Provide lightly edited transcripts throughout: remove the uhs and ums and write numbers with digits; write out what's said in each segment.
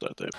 طيب.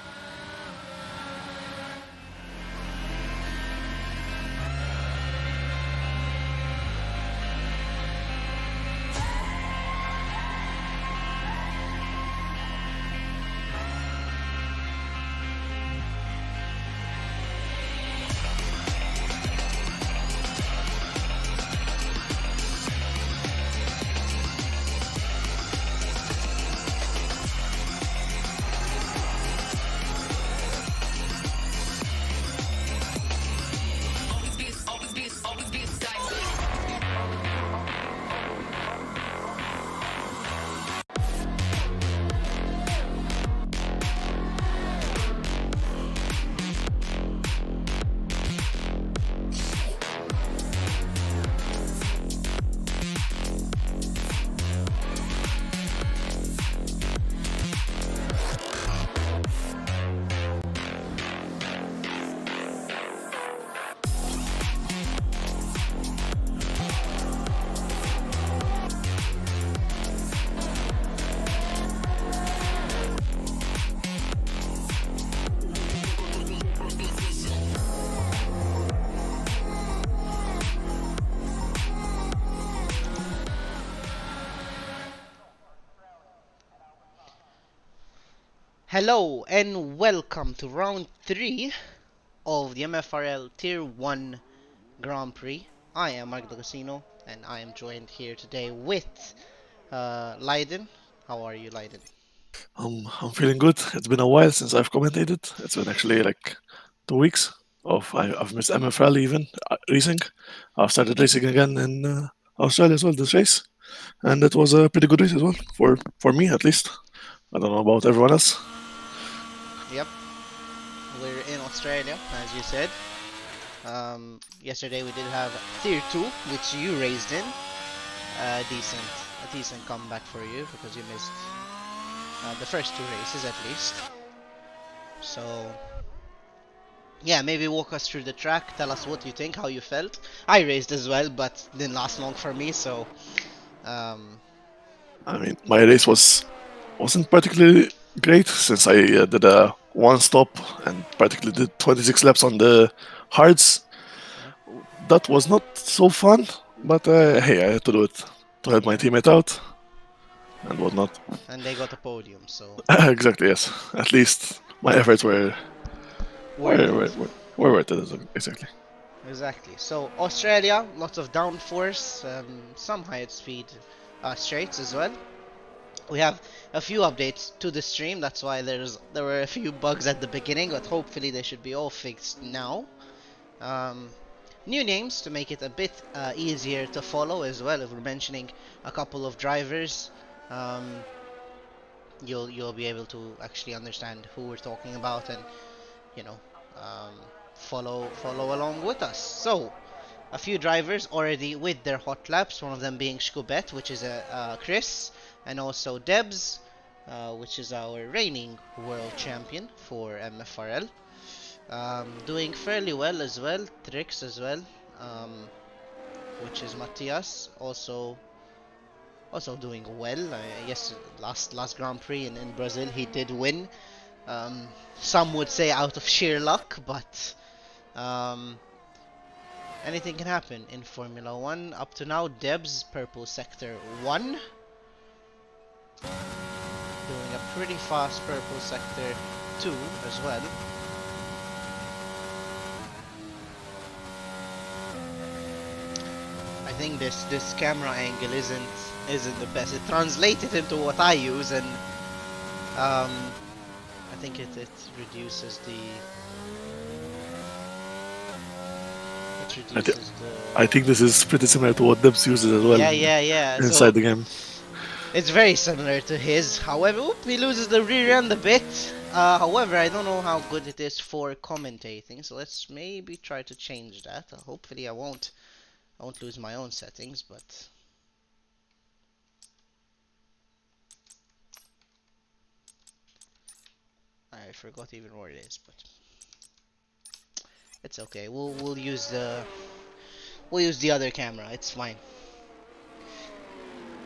Hello and welcome to round 3 of the MFRL Tier 1 Grand Prix. I am Mark Casino and I am joined here today with Leiden. How are you, Leiden? I'm feeling good. It's been a while since I've commentated. It's been actually like 2 weeks. I've missed MFRL even racing. I've started racing again in Australia as well this race, and it was a pretty good race as well for me at least. I don't know about everyone else. Yep, we're in Australia, as you said. Yesterday we did have Tier 2, which you raced in. A decent comeback for you because you missed the first 2 races at least. So yeah, maybe walk us through the track. Tell us what you think, how you felt. I raced as well, but didn't last long for me. So, um, I mean, my race wasn't particularly great since I did a one stop and practically did 26 laps on the hards. yeah. That was not so fun, but hey, I had to do it to help my teammate out and whatnot. And they got a podium, so Exactly, yes. At least my efforts worth were, were, it. were, were worth it, exactly. Exactly. So Australia, lots of downforce, some high speed straights as well. We have a few updates to the stream. That's why there were a few bugs at the beginning, but hopefully they should be all fixed now. Um, New names to make it a bit easier to follow as well. If we're mentioning a couple of drivers, um, you'll be able to actually understand who we're talking about and you know um, follow along with us. So a few drivers already with their hot laps. One of them being Shkubet, which is a Chris, and also Debs, which is our reigning world champion for MFRL. Doing fairly well as well. Tricks as well. Um, which is Matthias, also doing well. Yes, last Grand Prix in Brazil he did win. Some would say out of sheer luck, but um, anything can happen in Formula One. Up to now, Debs purple sector 1, doing a pretty fast purple sector 2 as well. I think this camera angle isn't the best. It translated into what I use, and um, I think it reduces the it I, th- reduces I the think this is pretty similar to what Debs uses as well yeah. inside So the game. it's very similar to his. However, he loses the rear end a bit. However, I don't know how good it is for commentating. So let's maybe try to change that. Hopefully, I won't lose my own settings, but I forgot even where it is. But it's okay. We'll use the other camera. It's fine.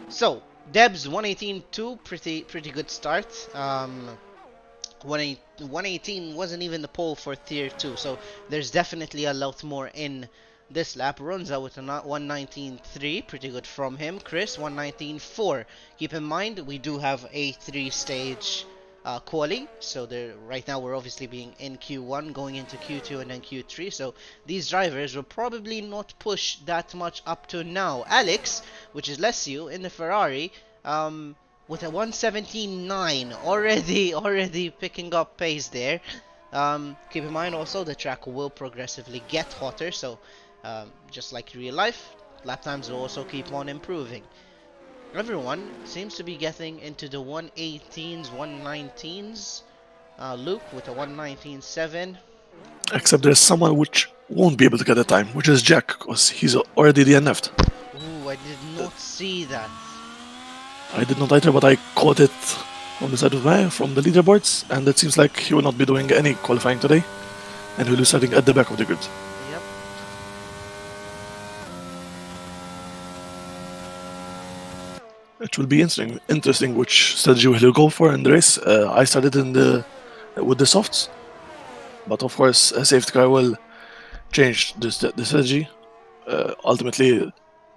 So Debs 118.2, pretty good start. 118 wasn't even the pole for tier 2, so there's definitely a lot more in this lap. Runs out with a 119.3, pretty good from him. Chris, 119.4. Keep in mind, we do have a 3-stage quali, so right now we're obviously being in Q1, going into Q2 and then Q3, so these drivers will probably not push that much up to now. Alex, which is Lesio in the Ferrari, with a 117.9, already picking up pace there. Keep in mind also the track will progressively get hotter, so just like real life, lap times will also keep on improving. Everyone seems to be getting into the 118s, 119s. Luke with a 119.7. Except there's someone which won't be able to get the time, which is Jack, because he's already DNF'd. Ooh, I did not see that. I did not either, but I caught it on the side of my from the leaderboards, and it seems like he will not be doing any qualifying today, and he will be starting at the back of the grid. Yep. It will be interesting which strategy he'll go for in the race. I started with the softs, but of course a safety car will change the strategy. Ultimately, it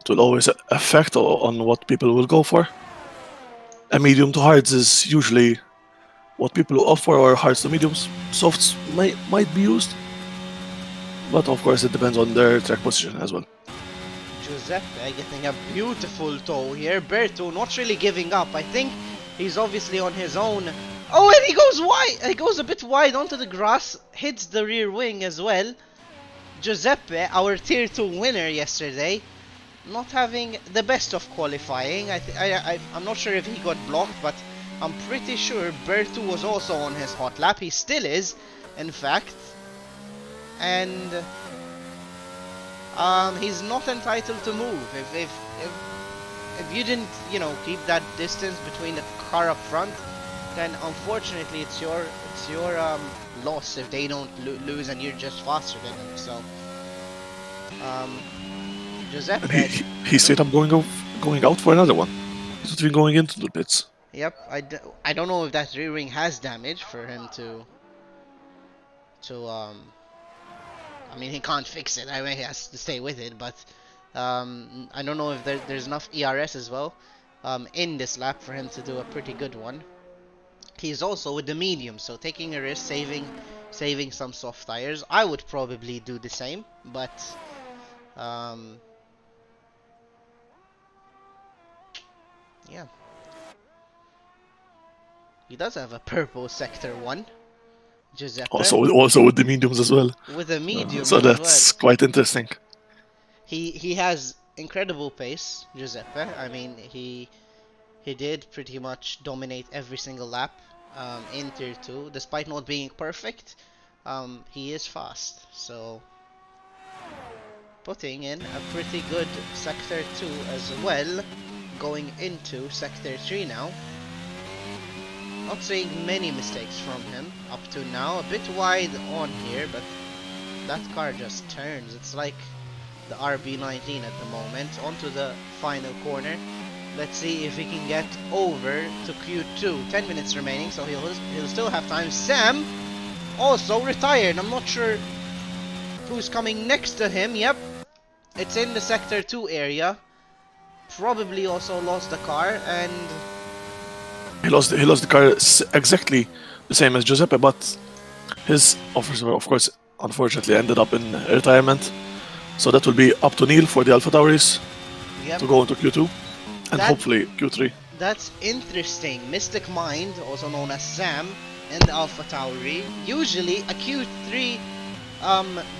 will always affect on what people will go for. A medium to hards is usually what people opt for, or hards to mediums. Softs might be used, but of course it depends on their track position as well. Giuseppe getting a beautiful toe here. Berto not really giving up. I think he's obviously on his own. Oh, and he goes wide. He goes a bit wide onto the grass. Hits the rear wing as well. Giuseppe, our tier 2 winner yesterday, not having the best of qualifying. I'm not sure if he got blocked, but I'm pretty sure Berto was also on his hot lap. He still is, in fact. And he's not entitled to move. If you didn't, keep that distance between the car up front, then unfortunately it's your loss if they don't lose and you're just faster than them. So, And Giuseppe. he straight up going out for another one. He's not even going into the pits. Yep, I don't know if that rear wing has damage for him to I mean, he can't fix it. I mean, he has to stay with it, but I don't know if there's enough ERS as well in this lap for him to do a pretty good one. He's also with the medium, so taking a risk, saving some soft tires. I would probably do the same, but yeah. He does have a purple sector 1, Giuseppe, Also with the mediums as well. with a mediums So as well. that's quite interesting. He has incredible pace, Giuseppe. I mean, he did pretty much dominate every single lap in Tier 2, despite not being perfect. He is fast, so putting in a pretty good Sector 2 as well, going into Sector 3 now. Not seeing many mistakes from him up to now. A bit wide on here, but that car just turns. It's like the RB19 at the moment. Onto the final corner. Let's see if he can get over to Q2. 10 minutes remaining, so he'll still have time. Sam also retired. I'm not sure who's coming next to him. Yep, it's in the Sector 2 area. Probably also lost the car, and He lost the car exactly the same as Giuseppe, but his officer, of course, unfortunately ended up in retirement. So that will be up to Neil for the Alpha Tauris yep, to go into Q2 and that hopefully Q3. that's interesting. Mystic Mind, also known as Sam, and the Alpha Tauri. Usually a Q3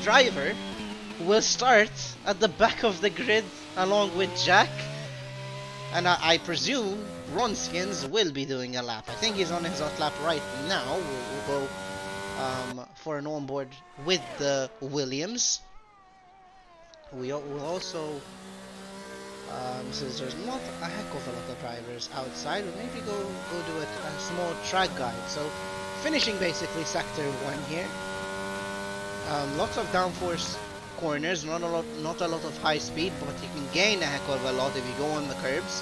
driver will start at the back of the grid along with Jack. And I presume Ronskins will be doing a lap. I think he's on his hot lap right now. We'll go for an onboard with the Williams. We'll also, since there's not a heck of a lot of drivers outside, we'll maybe go do a small track guide. So finishing basically Sector 1 here. Lots of downforce corners, not a lot of high speed, but you can gain a heck of a lot if you go on the curbs.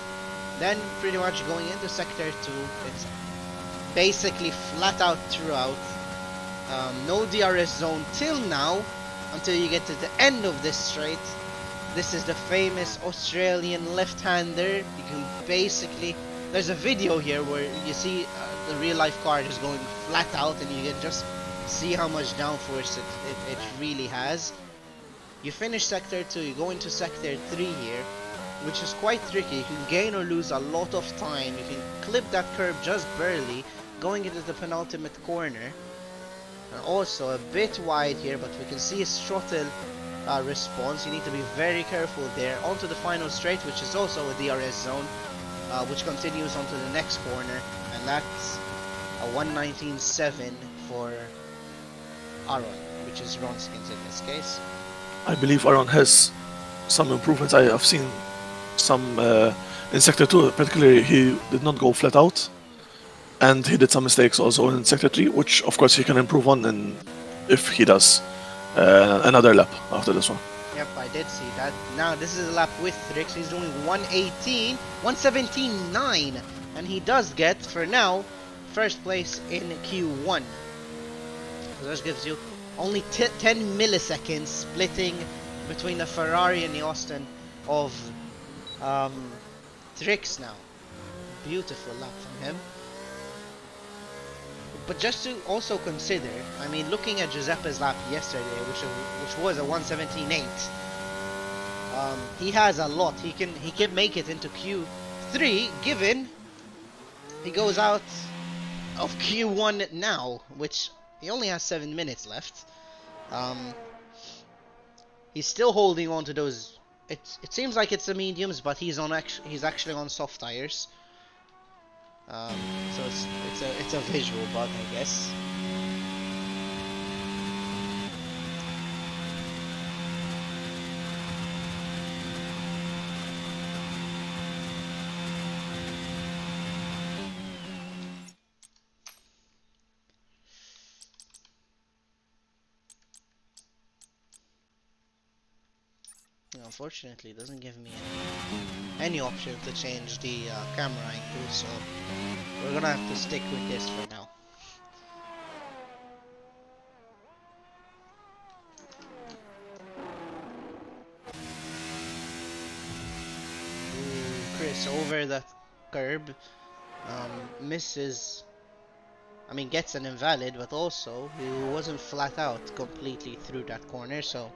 Then pretty much going into Sector 2, it's basically flat out throughout. No DRS zone till now, until you get to the end of this straight. This is the famous Australian left-hander. You can basically, there's a video here where you see the real life car just going flat out, and you can just see how much downforce it really has. You finish sector 2, you go into sector 3 here, which is quite tricky. You can gain or lose a lot of time. You can clip that curb just barely, going into the penultimate corner. And also a bit wide here, but we can see his throttle response. You need to be very careful there. Onto the final straight, which is also a DRS zone, which continues onto the next corner, and that's a 119.7 for Aaron, which is Ronskins in this case. I believe Aaron has some improvements. I have seen some in Sector 2 particularly. He did not go flat out, and he did some mistakes also in Sector 3, which of course he can improve on if he does another lap after this one. Yep, I did see that. Now this is a lap with Trix. He's doing 117.9, and he does get, for now, first place in Q1. So this gives you only 10 milliseconds splitting between the Ferrari and the Austin of Trix now. Beautiful lap from him. But just to also consider, I mean, looking at Giuseppe's lap yesterday, which was a 117.8, he has a lot. He can make it into Q3, given he goes out of Q1 now, which he only has 7 minutes left. He's still holding on to those. It seems like it's the mediums, but he's actually on soft tires. So it's a visual bug, I guess. Unfortunately, it doesn't give me any option to change the camera angle, so we're gonna have to stick with this for now. Ooh, Chris over that curb, misses. I mean, gets an invalid, but also he wasn't flat out completely through that corner, so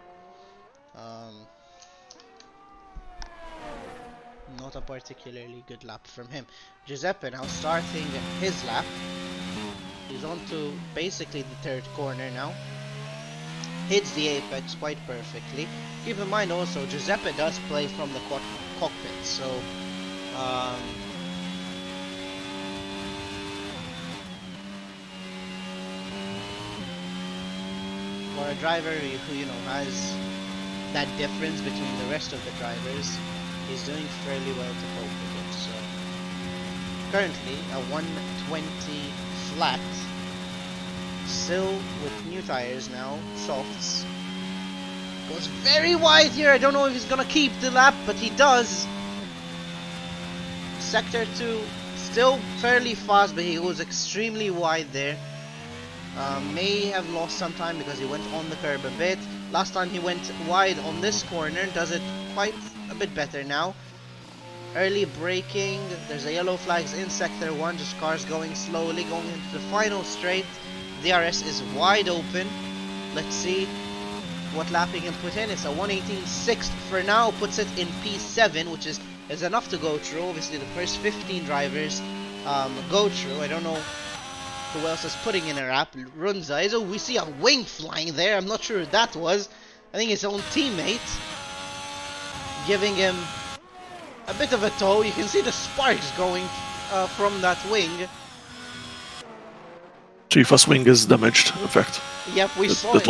not a particularly good lap from him. Giuseppe now starting his lap. He's on to basically the third corner now. Hits the apex quite perfectly. Keep in mind also, Giuseppe does play from the cockpit, so for a driver who, you know, has that difference between the rest of the drivers, he's doing fairly well to cope with it. So currently a 120 flat, still with new tires now, softs. Goes very wide here. I don't know if he's gonna keep the lap, but he does. Sector 2 still fairly fast, but he goes extremely wide there. May have lost some time because he went on the curb a bit. Last time he went wide on this corner, does it quite a bit better now. Early braking, there's a yellow flags in sector 1, just cars going slowly, going into the final straight. DRS is wide open. Let's see what lap he can put in. It's a 118.6 for now, puts it in P7, which is enough to go through. Obviously the first 15 drivers go through. I don't know who else is putting in a lap. Runza is, oh, we see a wing flying there. I'm not sure who that was. I think his own teammate, giving him a bit of a tow. You can see the sparks going from that wing. Chifa's wing is damaged, in fact. Yep, we saw it.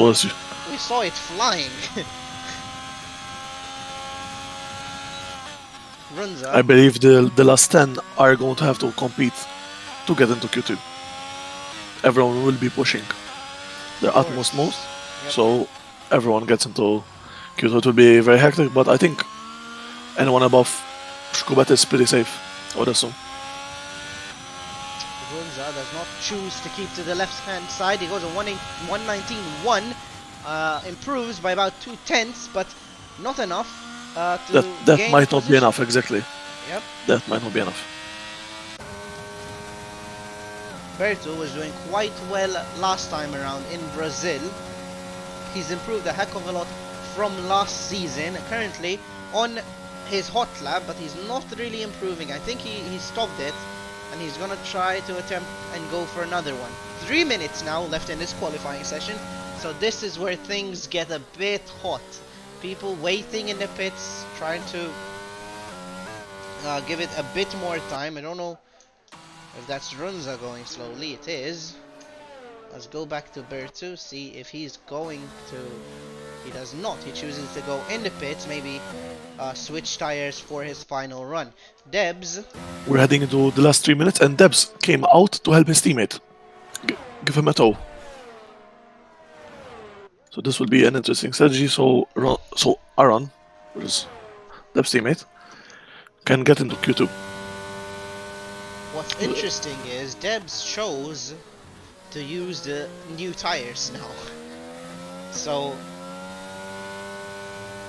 We saw it flying. Runza. I believe the last 10 are going to have to compete to get into Q2. Everyone will be pushing their utmost most, yep. So everyone gets into Q2. It will be very hectic, but I think anyone above Shkubat is pretty safe, I would assume. Runza does not choose to keep to the left-hand side. He goes a 119.1. Improves by about 2/10, but not enough That to that gain might not be position. enough exactly. Yep. That might not be enough. Berto was doing quite well last time around in Brazil. He's improved a heck of a lot from last season. Currently on his hot lap, but he's not really improving. I think he stopped it, and he's gonna try to attempt and go for another one. 3 minutes now left in this qualifying session, so this is where things get a bit hot. People waiting in the pits, trying to give it a bit more time. I don't know if that's Runza going slowly. It is. Let's go back to Bertu, see if he's going to... He does not. He chooses to go in the pits, maybe switch tires for his final run. Debs. We're heading into the last 3 minutes, and Debs came out to help his teammate. Give him a tow. So this will be an interesting strategy. So Aaron, which is Debs' teammate, can get into Q2. What's interesting is Debs chose to use the new tires now. So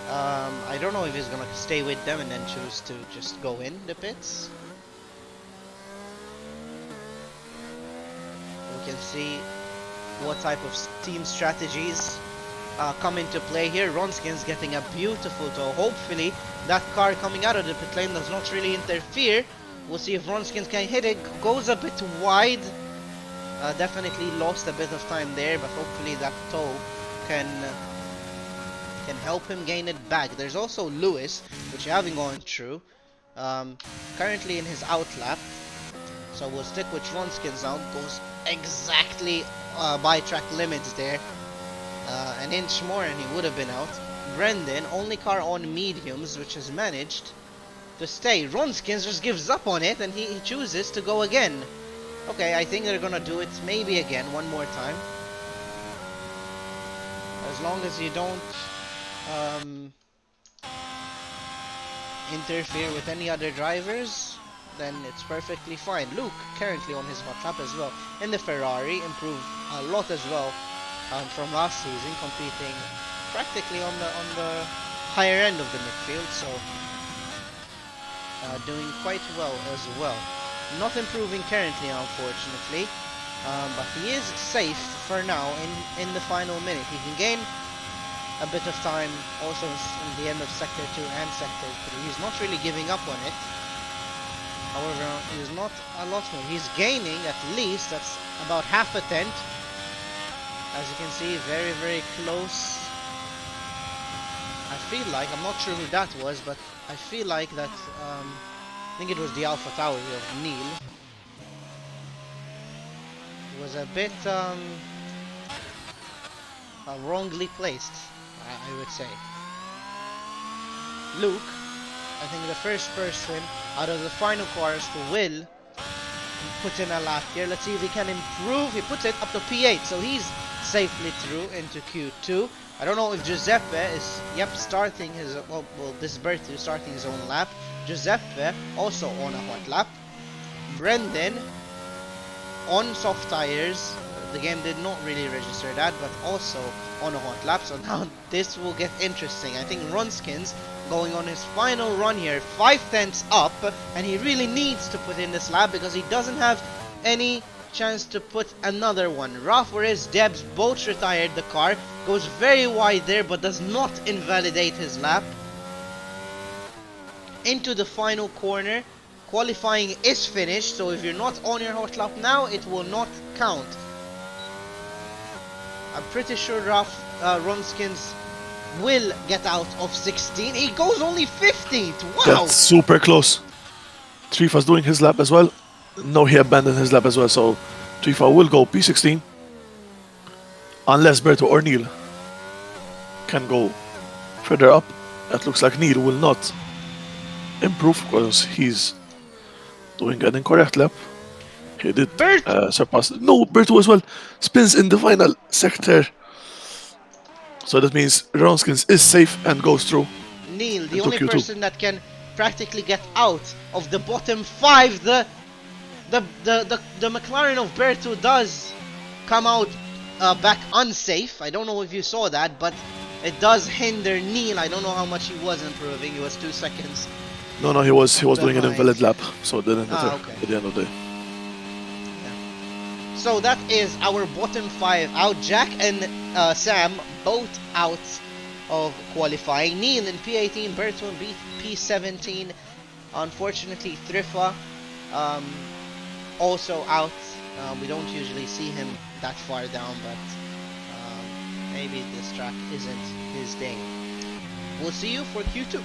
I don't know if he's gonna stay with them and then choose to just go in the pits. We can see what type of team strategies come into play here. Ronskin's getting a beautiful tow. Hopefully that car coming out of the pit lane does not really interfere. We'll see if Ronskins can hit it. Goes a bit wide. Definitely lost a bit of time there, but hopefully that tow can help him gain it back. There's also Lewis, which you haven't gone through, currently in his out lap. So we'll stick with Ronskins now. Goes exactly by track limits there. An inch more and he would have been out. Brendan, only car on mediums, which has managed to stay. Ronskins just gives up on it and he chooses to go again. Okay, I think they're gonna do it maybe again, one more time. As long as you don't interfere with any other drivers, then it's perfectly fine. Luke, currently on his hot lap as well, in the Ferrari, improved a lot as well from last season, competing practically on the higher end of the midfield, so doing quite well as well. Not improving currently, unfortunately, but he is safe for now in the final minute. He can gain a bit of time also in the end of Sector 2 and Sector 3. He's not really giving up on it. However, he's not a lot more. He's gaining at least, that's about half a tenth. As you can see, very, very close. I feel like, I'm not sure who that was, but I feel like that, I think it was the Alpha Tower of Neil. It was a bit wrongly placed, I would say. Luke, I think the first person out of the final cars who will put in a lap here. Let's see if he can improve. He puts it up to P8, so he's safely through into Q2. I don't know if Giuseppe is, starting his, well this is Bertu starting his own lap. Giuseppe also on a hot lap. Brendan on soft tires. The game did not really register that, but also on a hot lap. So now this will get interesting. I think Ronskins going on his final run here, 5 tenths up, and he really needs to put in this lap because he doesn't have any chance to put another one. Rafares, Debs both retired the car. Goes very wide there, but does not invalidate his lap. Into the final corner. Qualifying is finished, so if you're not on your hot lap now, it will not count. I'm pretty sure Ronskins will get out of 16. He goes only 15th. Wow! That's super close. Trifa's doing his lap as well. No, he abandoned his lap as well, so Trifa will go P16. Unless Berto or Neil can go further up. It looks like Neil will not improve because he's doing an incorrect lap. He did surpass. No, Berto as well spins in the final sector. So that means Ronskins is safe and goes through. Neil, the only person that can practically get out of the bottom 5, the The McLaren of Berto does come out back unsafe. I don't know if you saw that, but it does hinder Neil. I don't know how much he was improving. He was 2 seconds No, no, he was doing an behind. invalid lap, so it didn't matter Ah, okay. at the end of the day. Yeah. So that is our bottom five out. Jack and Sam both out of qualifying. Neil in P18, Berto in P17. Unfortunately, Thrifa also out. We don't usually see him that far down, but maybe this track isn't his day. We'll see you for Q2.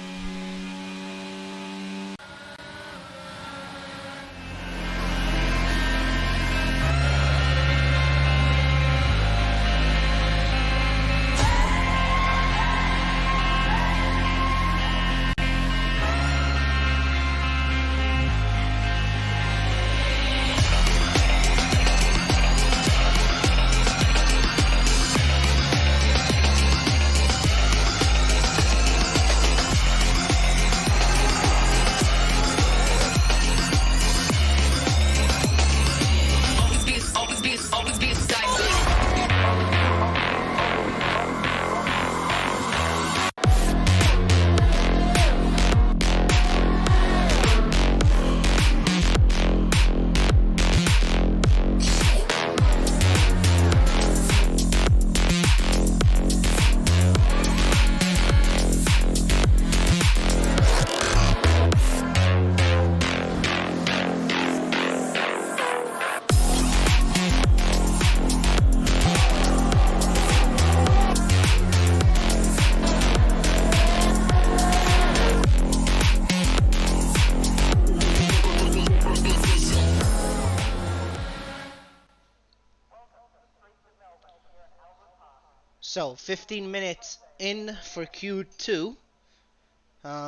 So 15 minutes in for Q2.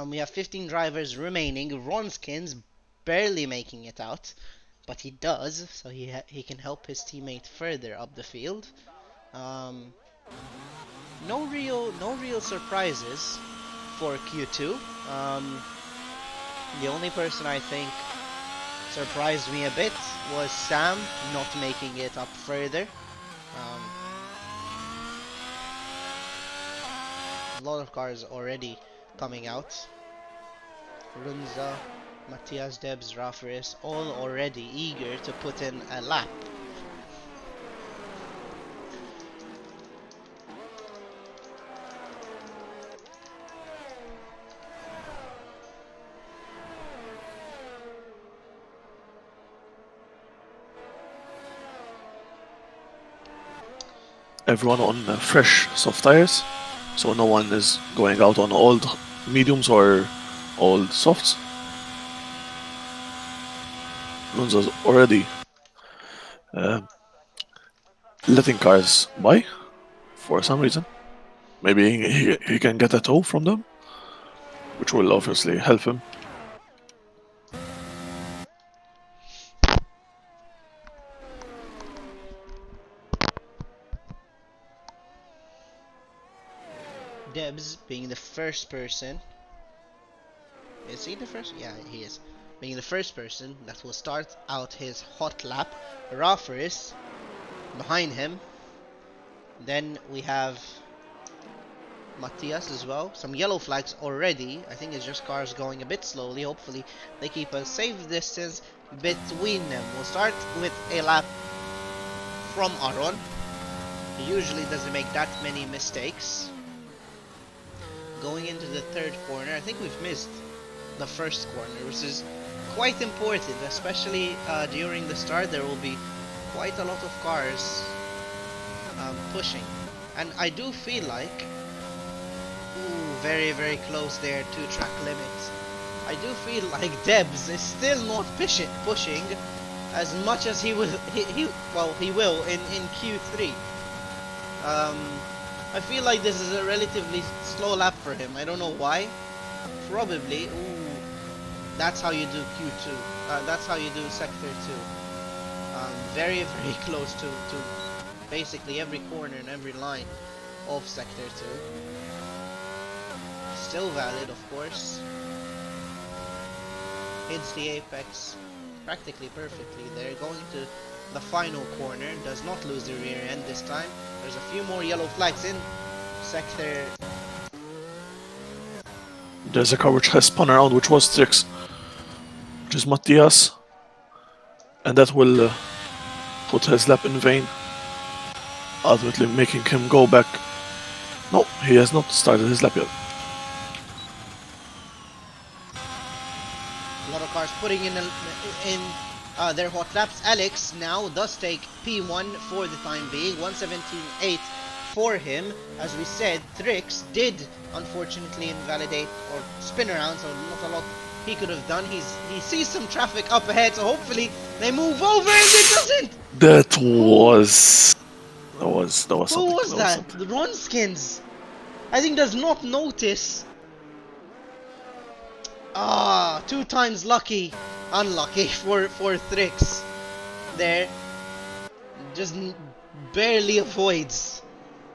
We have 15 drivers remaining. Ronskins barely making it out, but he does, so he can help his teammate further up the field. Um, no real surprises for Q2. The only person I think surprised me a bit was Sam not making it up further. A lot of cars already coming out. Runza, Matthias Debs, Rafaris, all already eager to put in a lap. Everyone on fresh soft tires, so no one is going out on old mediums or old softs. Lunza's already letting cars by for some reason. Maybe he can get a tow from them, which will obviously help him. Debs being the first person. Is he the first? Yeah, he is. Being the first person that will start out his hot lap. Rafaris behind him. Then we have Matthias as well. Some yellow flags already. I think it's just cars going a bit slowly. Hopefully they keep a safe distance between them. We'll start with a lap from Aron. He usually doesn't make that many mistakes. Going into the third corner, I think we've missed the first corner, which is quite important, especially during the start. There will be quite a lot of cars pushing, and I do feel like very close there to track limits. I do feel like Debs is still not pushing as much as he will in Q3. I feel like this is a relatively slow lap for him. I don't know why. Probably. Ooh, that's how you do Q2. That's how you do Sector 2. Very close to basically every corner and every line of Sector 2. Still valid, of course. Hits the apex. practically perfectly there. Going to the final corner, does not lose the rear end this time. There's a few more yellow flags in sector. There's a car which has spun around, which was Trix, which is Matthias, and that will put his lap in vain, ultimately making him go back. No, he has not started his lap yet. A lot of cars putting in their hot laps. Alex now does take P1 for the time being, 117.8 for him. As we said, Trix did unfortunately invalidate or spin around, so not a lot he could have done. He sees some traffic up ahead, so hopefully they move over, and it doesn't. That was Who something. was That was that? something. The Ronskins, I think, does not notice. Ah, 2 times unlucky for Trix there. Just barely avoids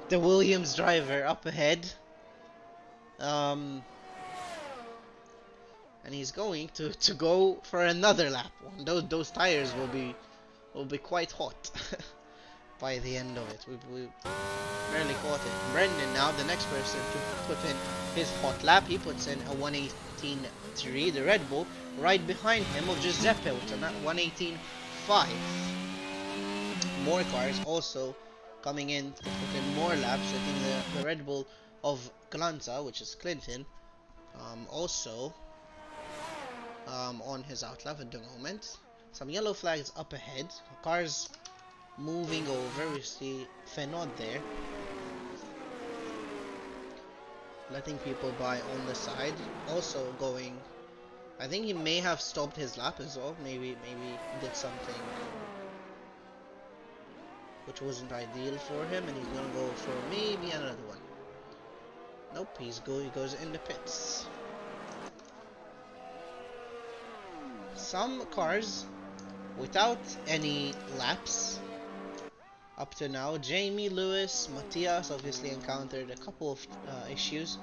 the Williams driver up ahead. And he's going to go for another lap. Those tires will be quite hot by the end of it. We barely caught it. Brendan now, the next person to put in his hot lap. He puts in a 118.3. The Red Bull right behind him of Giuseppe with a 118.5. More cars also coming in to put in more laps. I think the Red Bull of Glanza, which is Clinton, also on his outlap at the moment. Some yellow flags up ahead. Cars moving over. We see Fenod there, letting people by on the side. Also going. I think he may have stopped his lap as well. Maybe did something which wasn't ideal for him, and he's gonna go for maybe another one. Nope, he goes in the pits. Some cars without any laps up to now. Jamie, Lewis, Matthias obviously encountered a couple of issues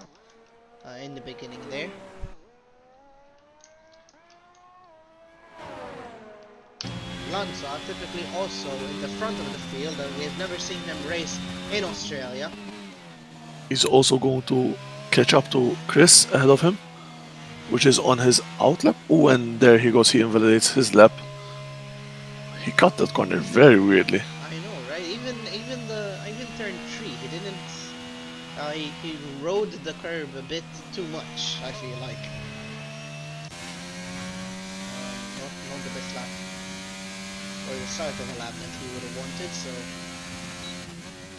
in the beginning there. Lanza typically also in the front of the field, and we have never seen him race in Australia. He's also going to catch up to Chris ahead of him, which is on his out lap. Oh, and there he goes. He invalidates his lap. He cut that corner very weirdly. I know, right? Even turn 3, he didn't. He rode the curb a bit too much, I feel like. Not the best lap, or the start of a lap that he would have wanted. So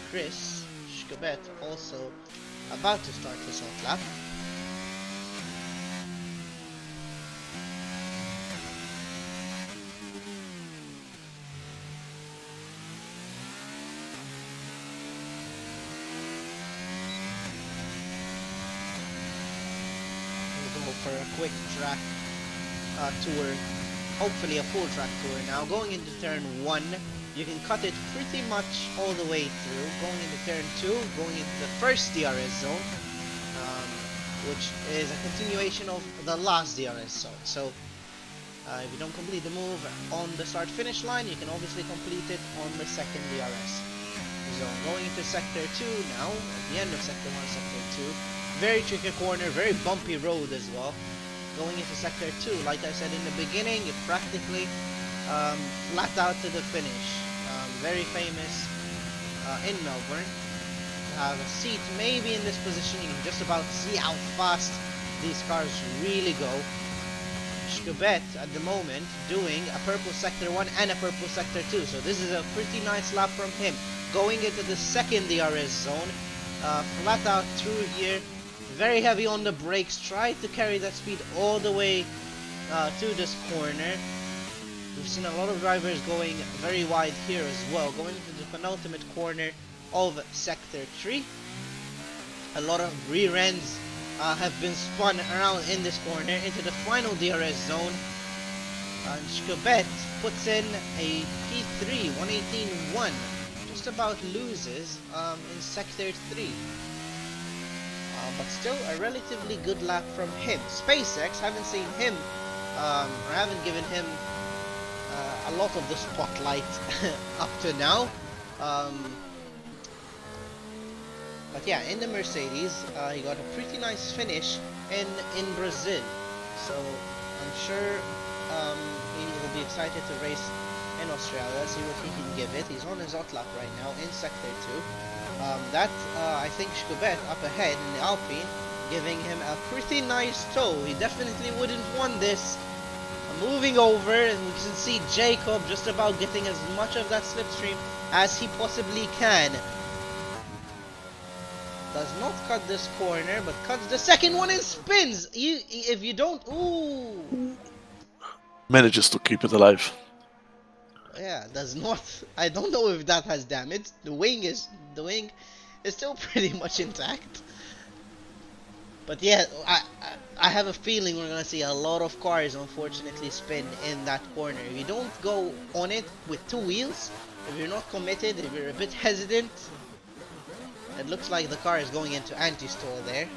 Chris Schkabet also about to start his hot lap. We'll go for a quick track tour, hopefully a full track tour now. Going into turn 1, you can cut it pretty much all the way through. Going into turn 2, going into the first DRS zone, which is a continuation of the last DRS zone. So if you don't complete the move on the start finish line, you can obviously complete it on the second DRS zone. Going into sector 2 now, at the end of sector 1, sector 2. Very tricky corner, very bumpy road as well. Going into sector 2, like I said in the beginning, it's practically flat out to the finish. Very famous in Melbourne. To have a seat maybe in this position, you can just about see how fast these cars really go. Schkabet at the moment doing a purple sector 1 and a purple sector 2, so this is a pretty nice lap from him. Going into the second DRS zone, flat out through here, very heavy on the brakes, tried to carry that speed all the way to this corner. We've seen a lot of drivers going very wide here as well. Going into the penultimate corner of sector 3, a lot of rear ends have been spun around in this corner into the final DRS zone. And Schkabet puts in a P3, 118.1, just about loses in sector 3. But still a relatively good lap from him. SpaceX, haven't seen him, or haven't given him a lot of the spotlight up to now. Um, but yeah, in the Mercedes, he got a pretty nice finish in Brazil. So I'm sure he will be excited to race in Australia, see what he can give it. He's on his hot lap right now in Sector 2. I think Schubert up ahead in the Alpine, giving him a pretty nice tow. He definitely wouldn't want this. Moving over, and we can see Jacob just about getting as much of that slipstream as he possibly can. Does not cut this corner, but cuts the second one and spins. If you don't, ooh, Manages to keep it alive. yeah, does not. I don't know if that has damage. The wing is still pretty much intact. But yeah, I have a feeling we're gonna see a lot of cars unfortunately spin in that corner. If you don't go on it with two wheels, if you're not committed, if you're a bit hesitant, it looks like the car is going into anti-stall there.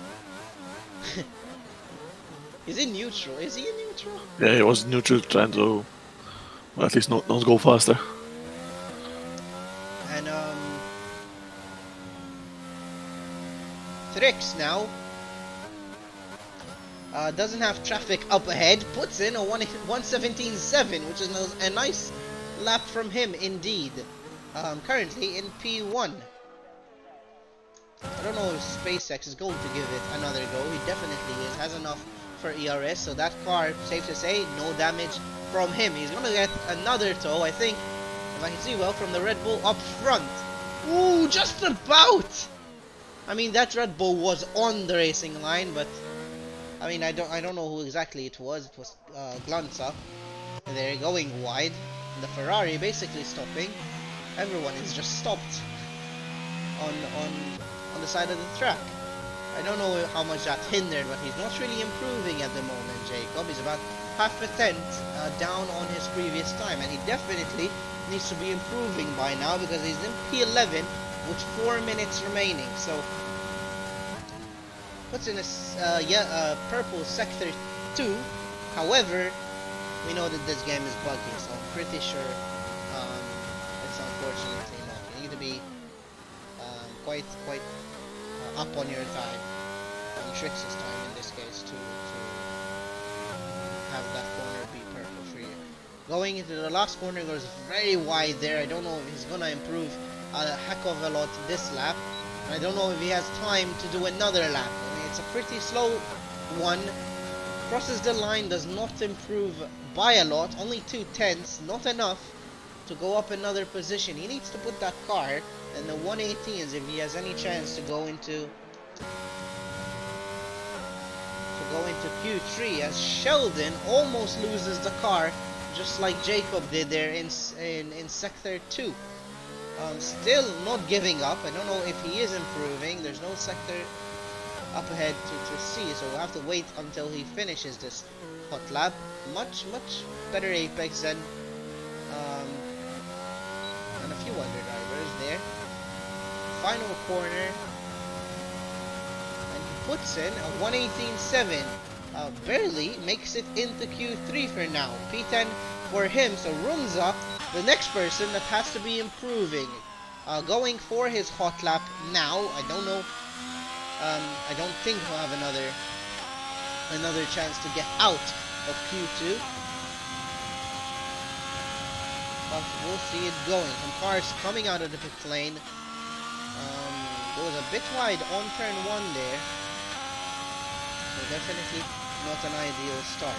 Is he neutral? Is he in neutral? Yeah, he was neutral, trying to at least not go faster. And Trix now doesn't have traffic up ahead, puts in a 1:17.7, which is a nice lap from him indeed. Currently in P1. I don't know if SpaceX is going to give it another go. He definitely is. Has enough for ERS, so that car, safe to say, no damage from him. He's going to get another tow, I think, if I can see well, from the Red Bull up front. Ooh, just about! I mean, that Red Bull was on the racing line, but I mean, I don't know who exactly it was. It was Glanza. They're going wide. The Ferrari basically stopping. Everyone is just stopped on the side of the track. I don't know how much that hindered, but he's not really improving at the moment, Jacob. He's about half a tenth down on his previous time, and he definitely needs to be improving by now because he's in P11 with 4 minutes remaining. So puts in a purple sector 2. However, we know that this game is buggy, so I'm pretty sure it's unfortunately not. You need to be quite up on your time, on Trix's time in this case, to have that corner be purple for you. Going into the last corner goes very wide there. I don't know if he's gonna improve a heck of a lot this lap. I don't know if he has time to do another lap. I mean, it's a pretty slow one. Crosses the line, does not improve by a lot, only 2/10, not enough to go up another position. He needs to put that car in the 118s if he has any chance to go into Q3, as Sheldon almost loses the car just like Jacob did there in sector 2. Still not giving up. I don't know if he is improving. There's no sector up ahead to see, so we'll have to wait until he finishes this hot lap. Much better apex than a few other drivers there. Final corner, and he puts in a 118.7. Barely makes it into Q3 for now. P10 for him, so Runza, the next person that has to be improving. Going for his hot lap now. I don't know. I don't think he'll have another chance to get out of Q2. But we'll see it going. Some cars coming out of the pit lane. Goes a bit wide on turn 1 there. So definitely not an ideal start.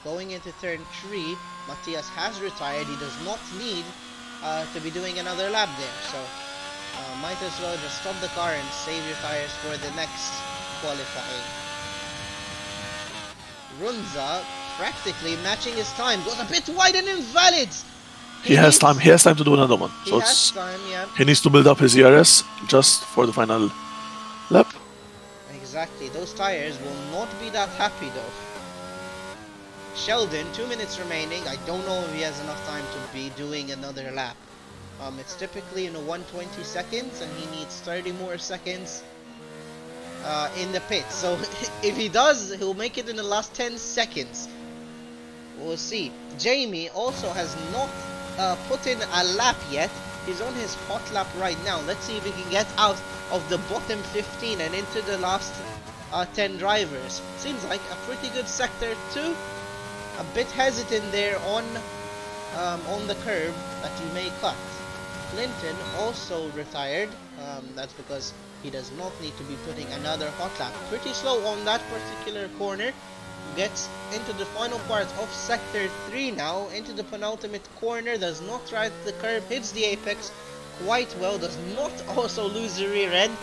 Going into turn 3, Matthias has retired. He does not need to be doing another lap there. So might as well just stop the car and save your tires for the next qualifying. Runza practically matching his time. Goes a bit wide and invalids. He has time. He has time to do another one. He So has time, yeah. he needs to build up his ERS just for the final lap. Exactly. Those tires will not be that happy though. Sheldon, 2 minutes remaining. I don't know if he has enough time to be doing another lap. It's typically in 120 seconds, and he needs 30 more seconds in the pit. So if he does, he'll make it in the last 10 seconds, We'll see. Jamie also has not put in a lap yet. He's on his hot lap right now. Let's see if he can get out of the bottom 15 and into the last 10 drivers. Seems like a pretty good sector too. A bit hesitant there on the curb that you may cut. Clinton also retired. That's because he does not need to be putting another hot lap. Pretty slow on that particular corner. Gets into the final part of sector 3 now, into the penultimate corner, does not ride the curb, hits the apex quite well, does not also lose the rear end.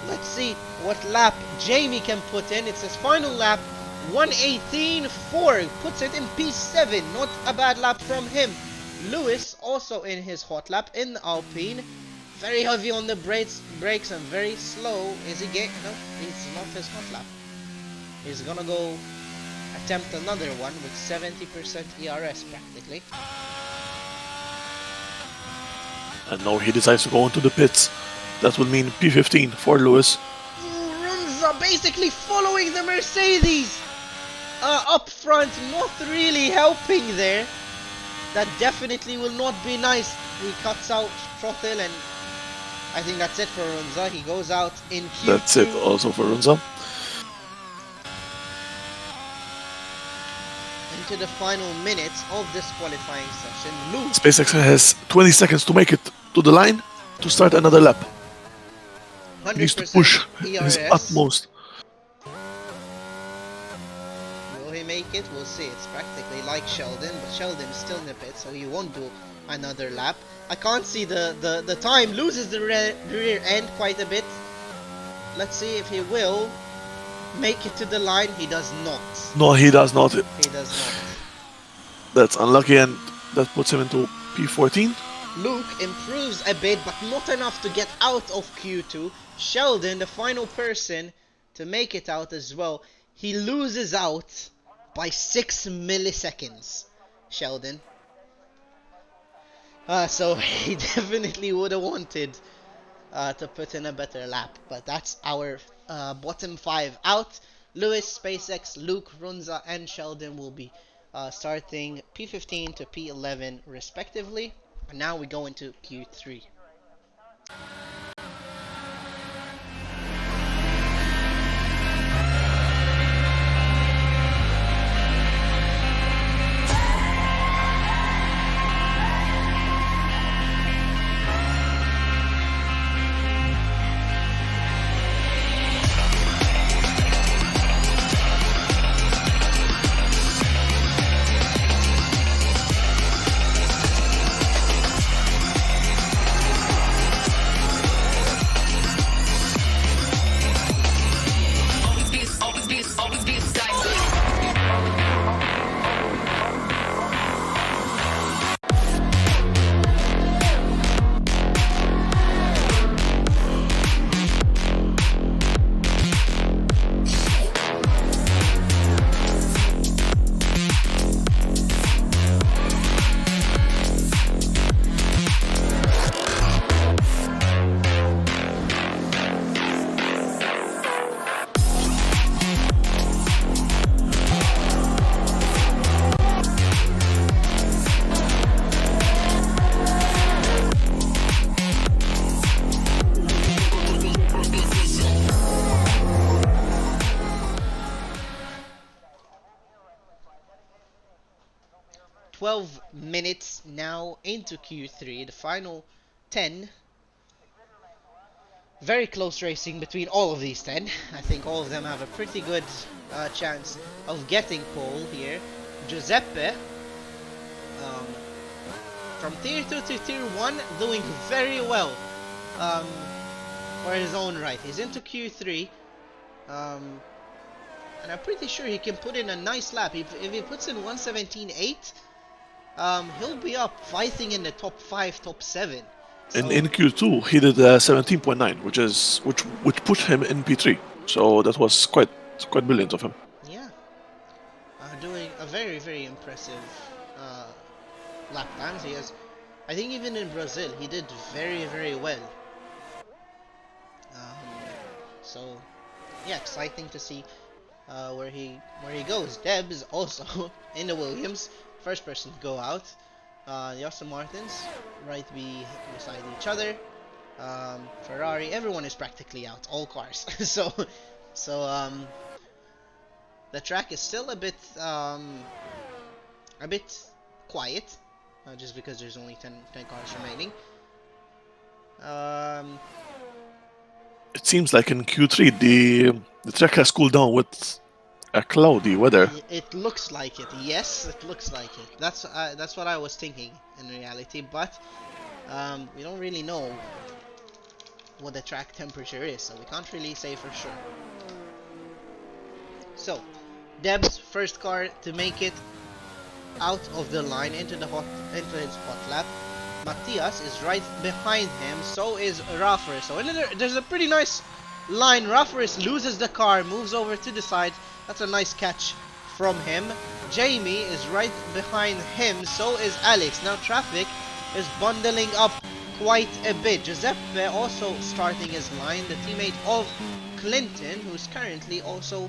Let's see what lap Jamie can put in. It's his final lap, 1:18.4, puts it in P7, not a bad lap from him. Lewis also in his hot lap in the Alpine, very heavy on the brakes and very slow. Is he getting? No, it's not his hot lap. He's gonna go attempt another one with 70% ERS practically. And now he decides to go into the pits. That will mean P15 for Lewis. Runza basically following the Mercedes up front, not really helping there. That definitely will not be nice. He cuts out throttle, and I think that's it for Runza. He goes out in Q2. That's it also for Runza. Into the final minutes of this qualifying session. Luke. SpaceX has 20 seconds to make it to the line to start another lap. He needs to push his utmost. Will he make it? We'll see. It's practically like Sheldon, but Sheldon's still in the pit, so he won't do another lap. I can't see the time. Loses the rear end quite a bit. Let's see if he will make it to the line. He does not. No, he does not. He does not. That's unlucky, and that puts him into P14. Luke improves a bit, but not enough to get out of Q2. Sheldon, the final person to make it out as well. He loses out by 6 milliseconds. Sheldon. So he definitely would have wanted to put in a better lap, but that's our bottom 5 out. Lewis, SpaceX, Luke, Runza, and Sheldon will be starting P15 to P11 respectively. And now we go into Q3. Always be a decisive. 12 minutes now into Q3, the final 10. Very close racing between all of these 10. I think all of them have a pretty good chance of getting pole here. Giuseppe, from Tier 2 to Tier 1, doing very well for his own right. He's into Q3. And I'm pretty sure he can put in a nice lap. If he puts in 1:17.8, he'll be up fighting in the top 5, top 7. So, in Q2, he did 17.9, which put him in P3. So that was quite brilliant of him. yeah, doing a very impressive lap times. He has, I think even in Brazil, he did very well. So yeah, exciting to see where he goes. Debs also in the Williams, first person to go out. The Aston Martins beside each other. Ferrari, everyone is practically out, all cars. So the track is still a bit quiet, just because there's only 10 cars remaining. Um, It seems like in Q3 the track has cooled down with a cloudy weather. it looks like it. Yes, it looks like it. That's what I was thinking in reality, but we don't really know what the track temperature is, so we can't really say for sure. So, Deb's first car to make it out of the line into his hot lap. Matthias is right behind him, so is Raffers. So there's a pretty nice line. Raffers loses the car, moves over to the side. That's a nice catch from him. Jamie is right behind him, so is Alex. Now traffic is bundling up quite a bit. Giuseppe also starting his line, the teammate of Clinton, who's currently also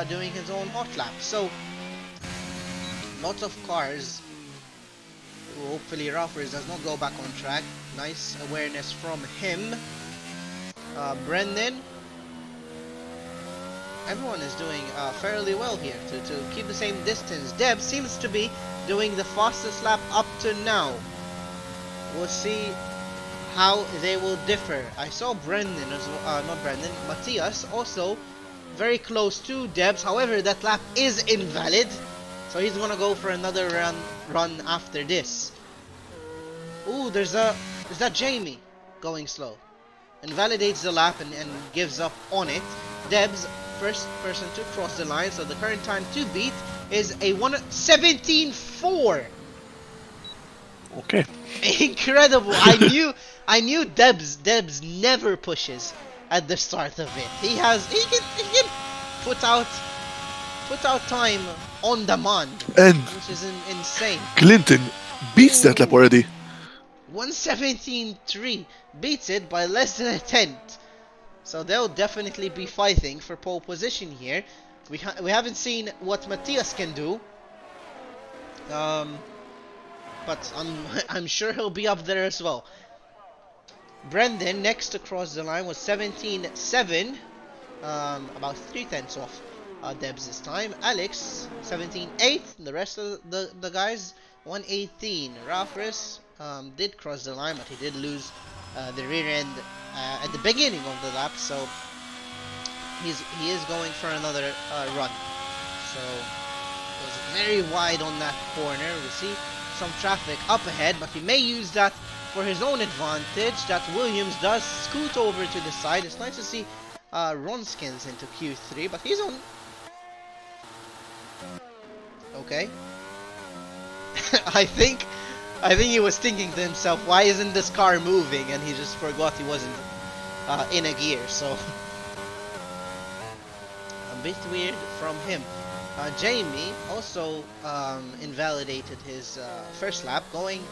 doing his own hot lap. So lots of cars. Hopefully Raffers does not go back on track. Nice awareness from him. Brendan. Everyone is doing fairly well here to keep the same distance. Deb seems to be doing the fastest lap up to now. We'll see how they will differ. I saw Brendan as well, not Brendan, Matthias also very close to Debs. However, that lap is invalid, so he's gonna go for another run after this. Ooh, is that Jamie going slow? Invalidates the lap and gives up on it. Debs, first person to cross the line, so the current time to beat is a 1:17.4. Okay. Incredible! I knew Debs never pushes at the start of it. He can put out time on demand, And which is insane. Clinton beats that lap already. 1:17.3 beats it by less than a tenth. So they'll definitely be fighting for pole position here. We haven't seen what Matthias can do. But I'm sure he'll be up there as well. Brendan next to cross the line was 17.7, about 3/10 off Debs this time. Alex 17.8. The rest of the guys 1:18. Rafris did cross the line, but he did lose the rear end at the beginning of the lap, so he is going for another run. So it was very wide on that corner. We see some traffic up ahead, but he may use that for his own advantage. That Williams does scoot over to the side. It's nice to see Ronskins into Q3, but he's on. Okay. I think he was thinking to himself, why isn't this car moving? And he just forgot he wasn't in a gear. So a bit weird from him. Jamie also invalidated his first lap, going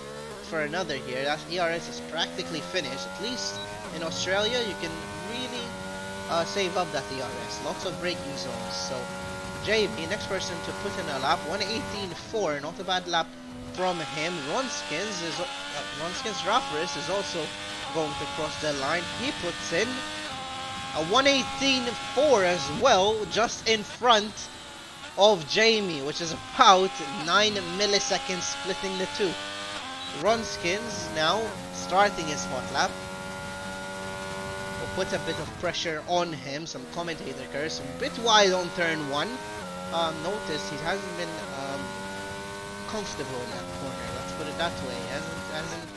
for another here. That ERS is practically finished. At least in Australia, you can really save up that ERS. Lots of braking zones. So Jamie, next person to put in a lap, 1:18.4. Not a bad lap from him. Ronskins Raffris is also going to cross the line. He puts in a 1:18.4 as well, just in front of Jamie, which is about 9 milliseconds splitting the two. Ronskins now starting his hot lap. Will put a bit of pressure on him. Some commentator curse, a bit wide on turn 1. Notice he hasn't been comfortable in that corner. Let's put it that way. Hasn't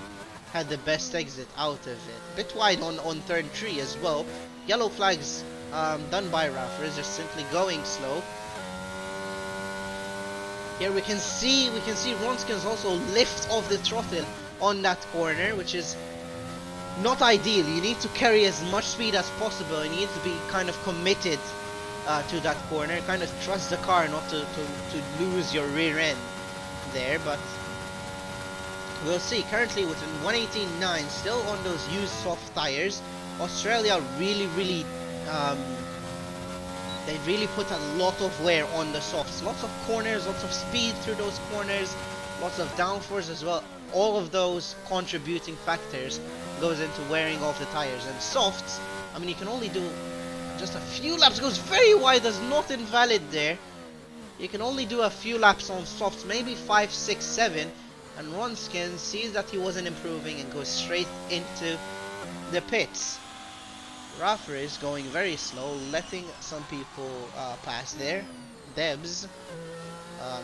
had the best exit out of it. A bit wide on turn 3 as well. Yellow flags done by Raffers, just simply going slow. Here we can see Ronskins also lift off the throttle on that corner, which is not ideal. You need to carry as much speed as possible. You need to be kind of committed to that corner. Kind of trust the car not to lose your rear end there, but we'll see. Currently with 1:18.9, still on those used soft tires. Australia really They really put a lot of wear on the softs. Lots of corners, lots of speed through those corners, lots of downforce as well. All of those contributing factors goes into wearing off the tires. And softs, I mean, you can only do just a few laps. It goes very wide, does not invalid there. You can only do a few laps on softs, maybe 5, 6, 7. And Ronskin sees that he wasn't improving and goes straight into the pits. Rafa is going very slow, letting some people pass there. Debs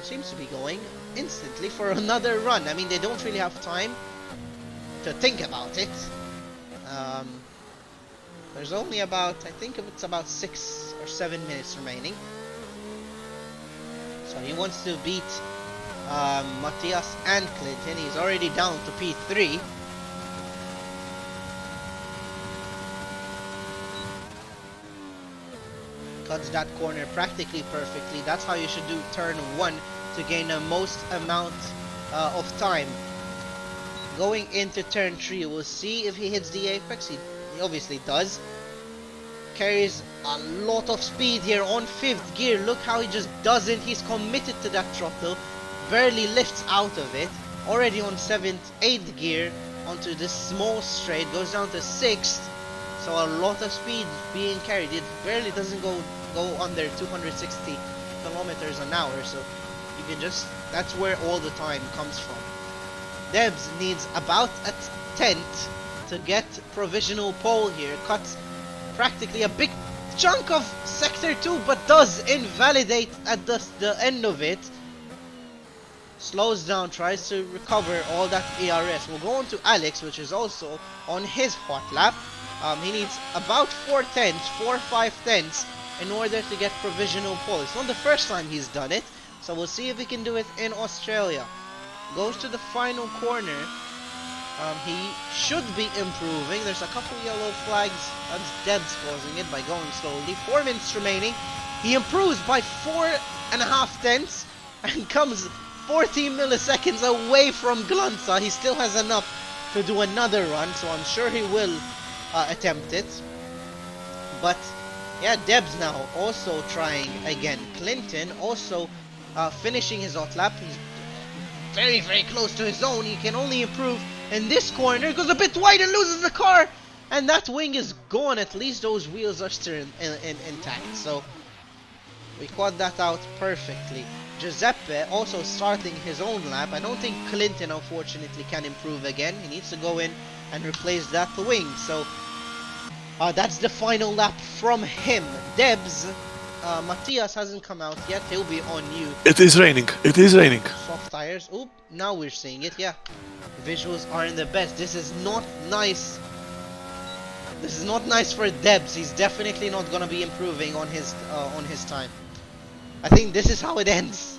seems to be going instantly for another run. I mean, they don't really have time to think about it. There's only about, I think it's about 6 or 7 minutes remaining. So he wants to beat Matthias and Clinton. He's already down to P3. Cuts that corner practically perfectly. That's how you should do turn 1 to gain the most amount of time. Going into turn 3, we'll see if he hits the apex. He obviously does. Carries a lot of speed here on 5th gear. Look how he just doesn't. He's committed to that throttle. Barely lifts out of it. Already on 7th, 8th gear onto this small straight. Goes down to 6th. So a lot of speed being carried. It barely doesn't go under 260 kilometers an hour. So you can just, that's where all the time comes from. Debs needs about a 10th to get provisional pole here. Cuts practically a big chunk of sector 2, but does invalidate at the end of it. Slows down, tries to recover all that ERS. We'll go on to Alex, which is also on his hot lap. He needs about 4 tenths, 4 or 5 tenths in order to get provisional pole. It's not the first time he's done it, so we'll see if he can do it in Australia. Goes to the final corner. He should be improving. There's a couple yellow flags. That's Debs causing it by going slowly. 4 minutes remaining. He improves by 4.5 tenths and comes 14 milliseconds away from Glunza. He still has enough to do another run, so I'm sure he will attempt it. But yeah, Debs now also trying again. Clinton also finishing his hot lap. He's very, very close to his own. He can only improve in this corner. Goes a bit wide and loses the car. And that wing is gone. At least those wheels are still intact. So we quad that out perfectly. Giuseppe also starting his own lap. I don't think Clinton unfortunately can improve again. He needs to go in and replace that wing. So that's the final lap from him. Debs, Matthias hasn't come out yet. He'll be on you. It is raining. It is raining. Soft tires. Oop, now we're seeing it. Yeah, visuals aren't the best. This is not nice. This is not nice for Debs. He's definitely not gonna be improving on his time. I think this is how it ends.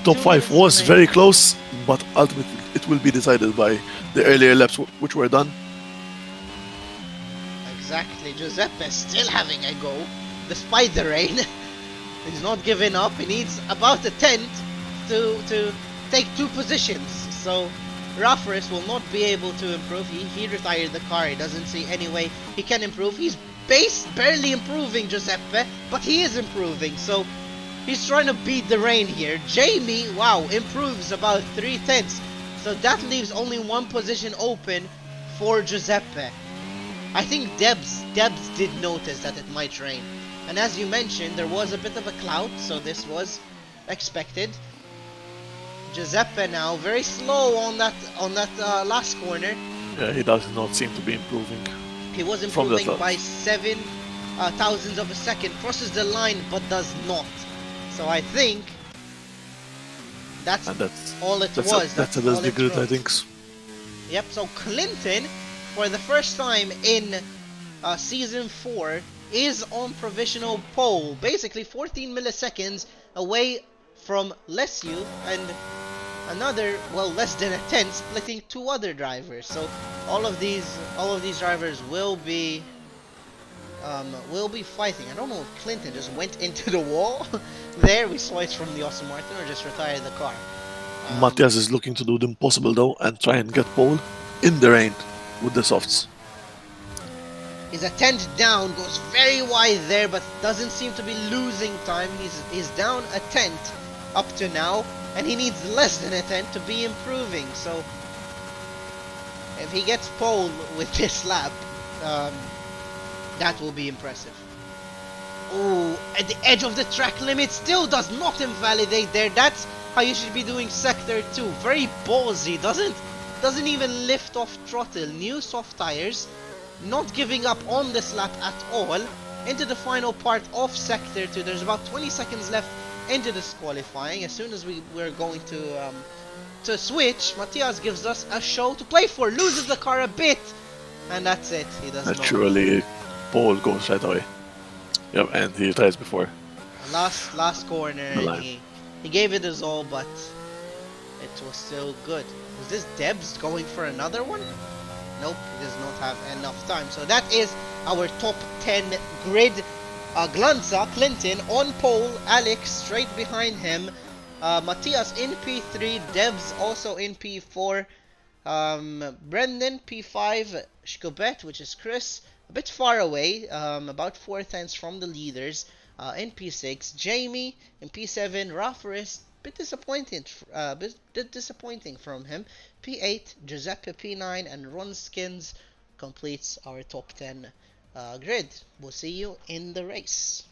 Top 5 was very close, but ultimately it will be decided by the earlier laps which were done. Exactly. Giuseppe still having a go despite the rain. He's not giving up. He needs about a tenth to take 2 positions. So Rafaris will not be able to improve. He retired the car. He doesn't see any way he can improve. He's barely improving, Giuseppe, but he is improving. So he's trying to beat the rain here. Jamie, wow, improves about 3 tenths. So that leaves only 1 position open for Giuseppe. I think Debs did notice that it might rain. And as you mentioned, there was a bit of a cloud, so this was expected. Giuseppe now very slow on that last corner. Yeah, he does not seem to be improving. He was improving by 7 thousandths of a second. Crosses the line, but does not. So I think that's all it was. That's a little bit good, I think. Yep. So Clinton, for the first time in season 4, is on provisional pole. Basically 14 milliseconds away from Lesu and another, well, less than a tenth, splitting 2 other drivers. So all of these drivers will be fighting. I don't know if Clinton just went into the wall. There we saw it from the Aston Martin, or just retired the car. Matthias is looking to do the impossible though and try and get pole in the rain with the softs. His attempt down goes very wide there, but doesn't seem to be losing time. He's down a tenth up to now, and he needs less than a tenth to be improving. So if he gets pole with this lap, that will be impressive. Oh, at the edge of the track limit, still does not invalidate there. That's how you should be doing sector 2. Very ballsy, doesn't even lift off throttle. New soft tires, not giving up on this lap at all. Into the final part of sector 2. There's about 20 seconds left into this qualifying. As soon as we're going to switch, Matthias gives us a show to play for. Loses the car a bit, and that's it. He does not. Naturally, Paul goes right away. Yep, and he tries before. Last corner, and he gave it his all, but it was still good. Was this Debs going for another one? Nope, he does not have enough time. So that is our top 10 grid. Glanza, Clinton on pole, Alex straight behind him, Matthias in P3, Debs also in P4, Brendan P5, Shkobet, which is Chris, a bit far away, about 4 tenths from the leaders, in P6, Jamie in P7, Rafaris, bit disappointing from him, P8, Giuseppe P9, and Ron Skins completes our top 10 grid. We'll see you in the race.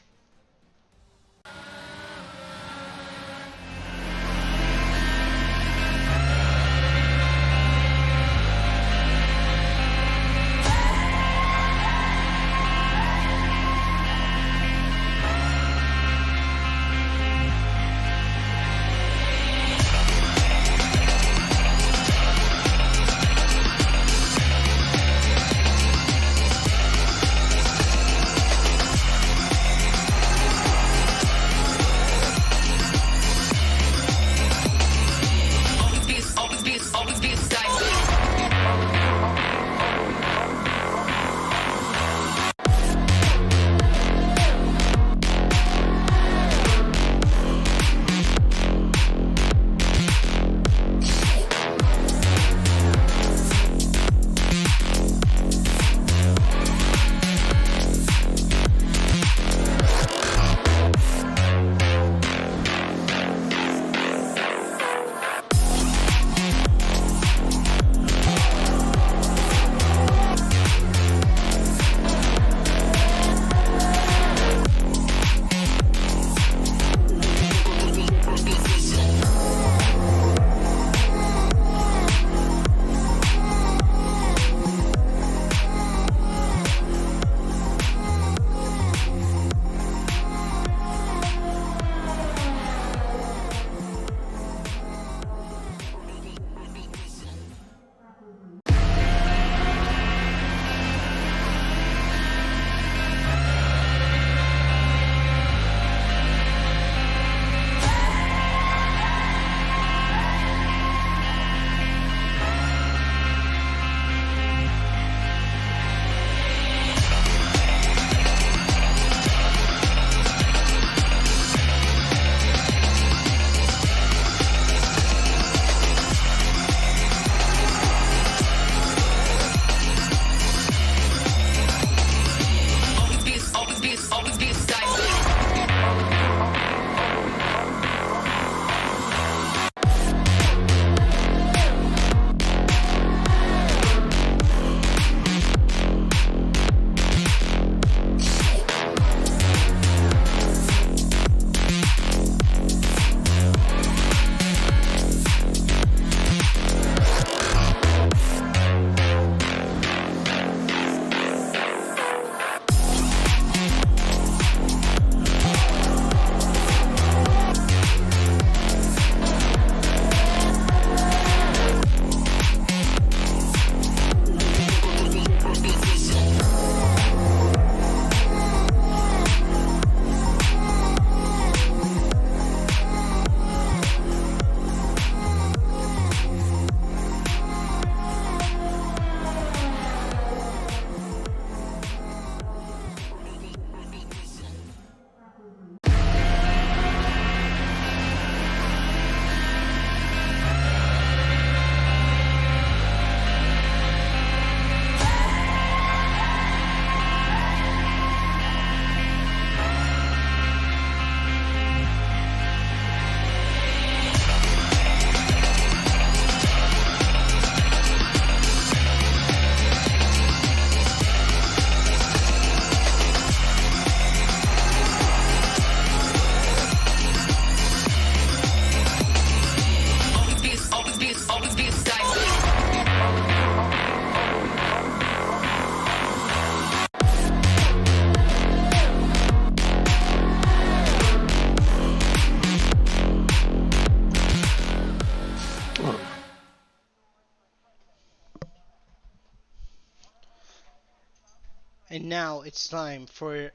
And now it's time for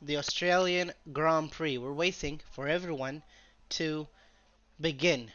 the Australian Grand Prix. We're waiting for everyone to begin.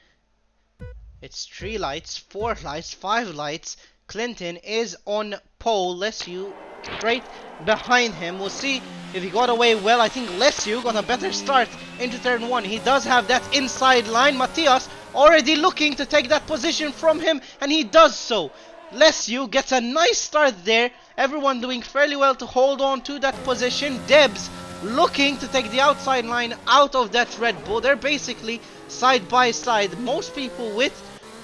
It's 3 lights, 4 lights, 5 lights. Clinton is on pole. Lesu straight behind him. We'll see if he got away well. I think Lesu got a better start into turn 1. He does have that inside line. Matthias already looking to take that position from him, and he does so. Lesu gets a nice start there. Everyone doing fairly well to hold on to that position. Debs looking to take the outside line out of that Red Bull. They're basically side by side. Most people with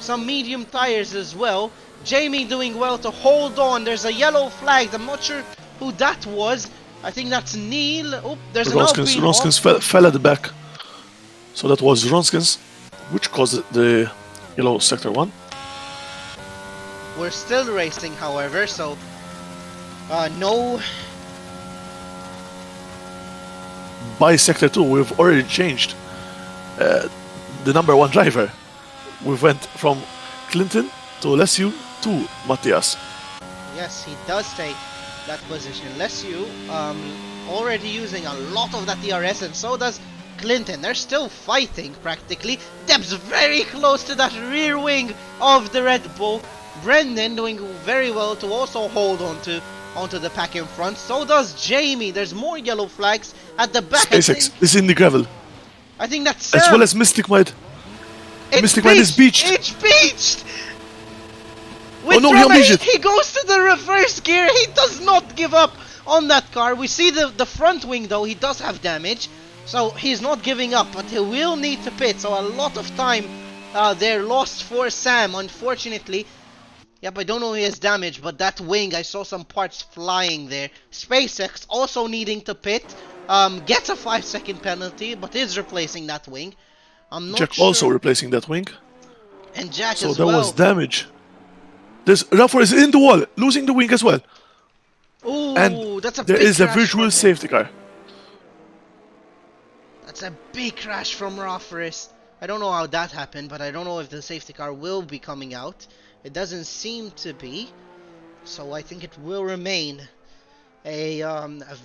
some medium tires as well. Jamie doing well to hold on. There's a yellow flag. I'm not sure who that was. I think that's Neil. Oh, there's an Alpine. Ronskins fell at the back. So that was Ronskins, which caused the yellow sector 1. We're still racing, however, so no. By sector 2, we've already changed the number 1 driver. We went from Clinton to Lesu to Matthias. Yes, he does take that position. Lesu already using a lot of that DRS, and so does Clinton. They're still fighting practically. Deb's very close to that rear wing of the Red Bull. Brendan doing very well to also hold onto the pack in front. So does Jamie. There's more yellow flags at the back. SpaceX is in the gravel. I think that's as well as Mystic Mind. Mystic Mind is beached. It's beached. Oh no, he goes to the reverse gear. He does not give up on that car. We see the front wing though. He does have damage, so he's not giving up. But he will need to pit. So a lot of time they're lost for Sam, unfortunately. Yep, I don't know if he has damage, but that wing, I saw some parts flying there. SpaceX also needing to pit. Gets a 5-second penalty, but is replacing that wing. I'm not Jack sure. also replacing that wing. And Jack so as there well. was damage. This Rafford is in the wall, losing the wing as well. Ooh, and that's a there big is a crash virtual safety car. That's a big crash from Rafford. I don't know how that happened, but I don't know if the safety car will be coming out. It doesn't seem to be, so I think it will remain a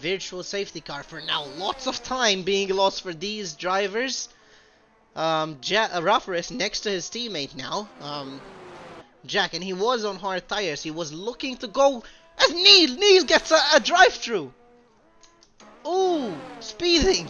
virtual safety car for now. Lots of time being lost for these drivers. Rafford next to his teammate now, Jack, and he was on hard tires. He was looking to go as Neil gets a drive-through. Ooh, speeding.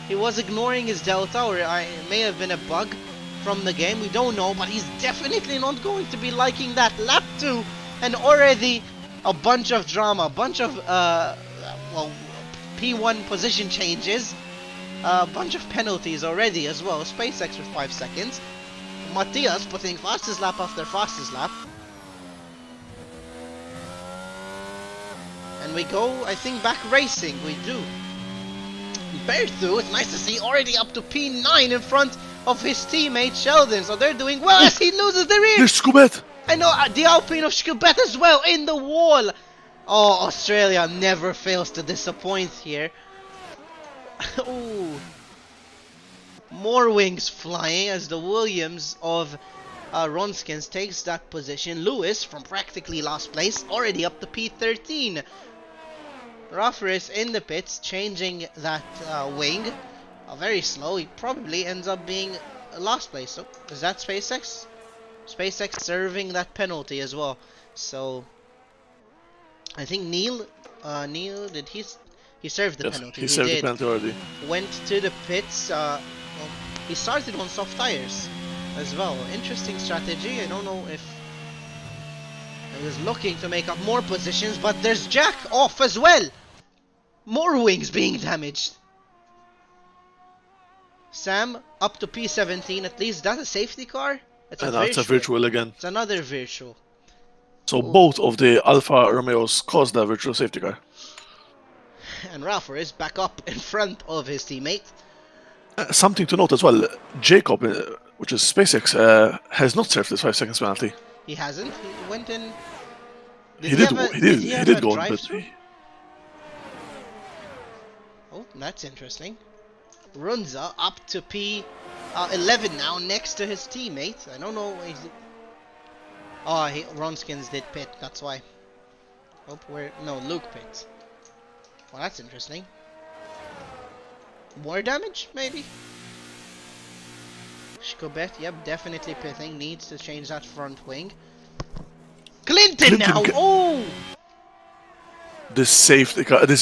He was ignoring his delta, or it may have been a bug from the game, we don't know, but he's definitely not going to be liking that. Lap 2, and already a bunch of drama, a bunch of well, P1 position changes, a bunch of penalties already as well. SpaceX for 5 seconds. Matthias putting fastest lap after fastest lap. And we go, I think, back racing, we do. Berthu, it's nice to see, already up to P9 in front of his teammate Sheldon, so they're doing well as he loses the rear. There's Scoobet. I know, the Alpine of Scoobet as well in the wall. Oh, Australia never fails to disappoint here. Ooh. More wings flying as the Williams of Ronskins takes that position. Lewis from practically last place, already up to P13. Rafford in the pits, changing that wing. Very slow. He probably ends up being last place. So is that SpaceX? SpaceX serving that penalty as well. So I think Neil did he served the penalty? He served the penalty already. Went to the pits. Well, he started on soft tires as well. Interesting strategy. I don't know if he was looking to make up more positions, but there's Jack off as well. More wings being damaged. Sam up to P17 at least. That's a safety car? It's a virtual again. It's another virtual. So both of the Alfa Romeos caused a virtual safety car. And Rafford is back up in front of his teammate. Something to note as well, Jacob which is SpaceX, has not served this 5 seconds penalty. He hasn't. He went in. Did He he did. have a He Did did. he He have a did go on, but drive-through? Oh, that's interesting. Runza up to P11 now, next to his teammate. I don't know. Oh, Ronskins did pit. That's why. Oh, where? No, Luke pit. Well, that's interesting. More damage, maybe? Shkobet, yep, definitely pitting. Needs to change that front wing. Clinton now! Oh! This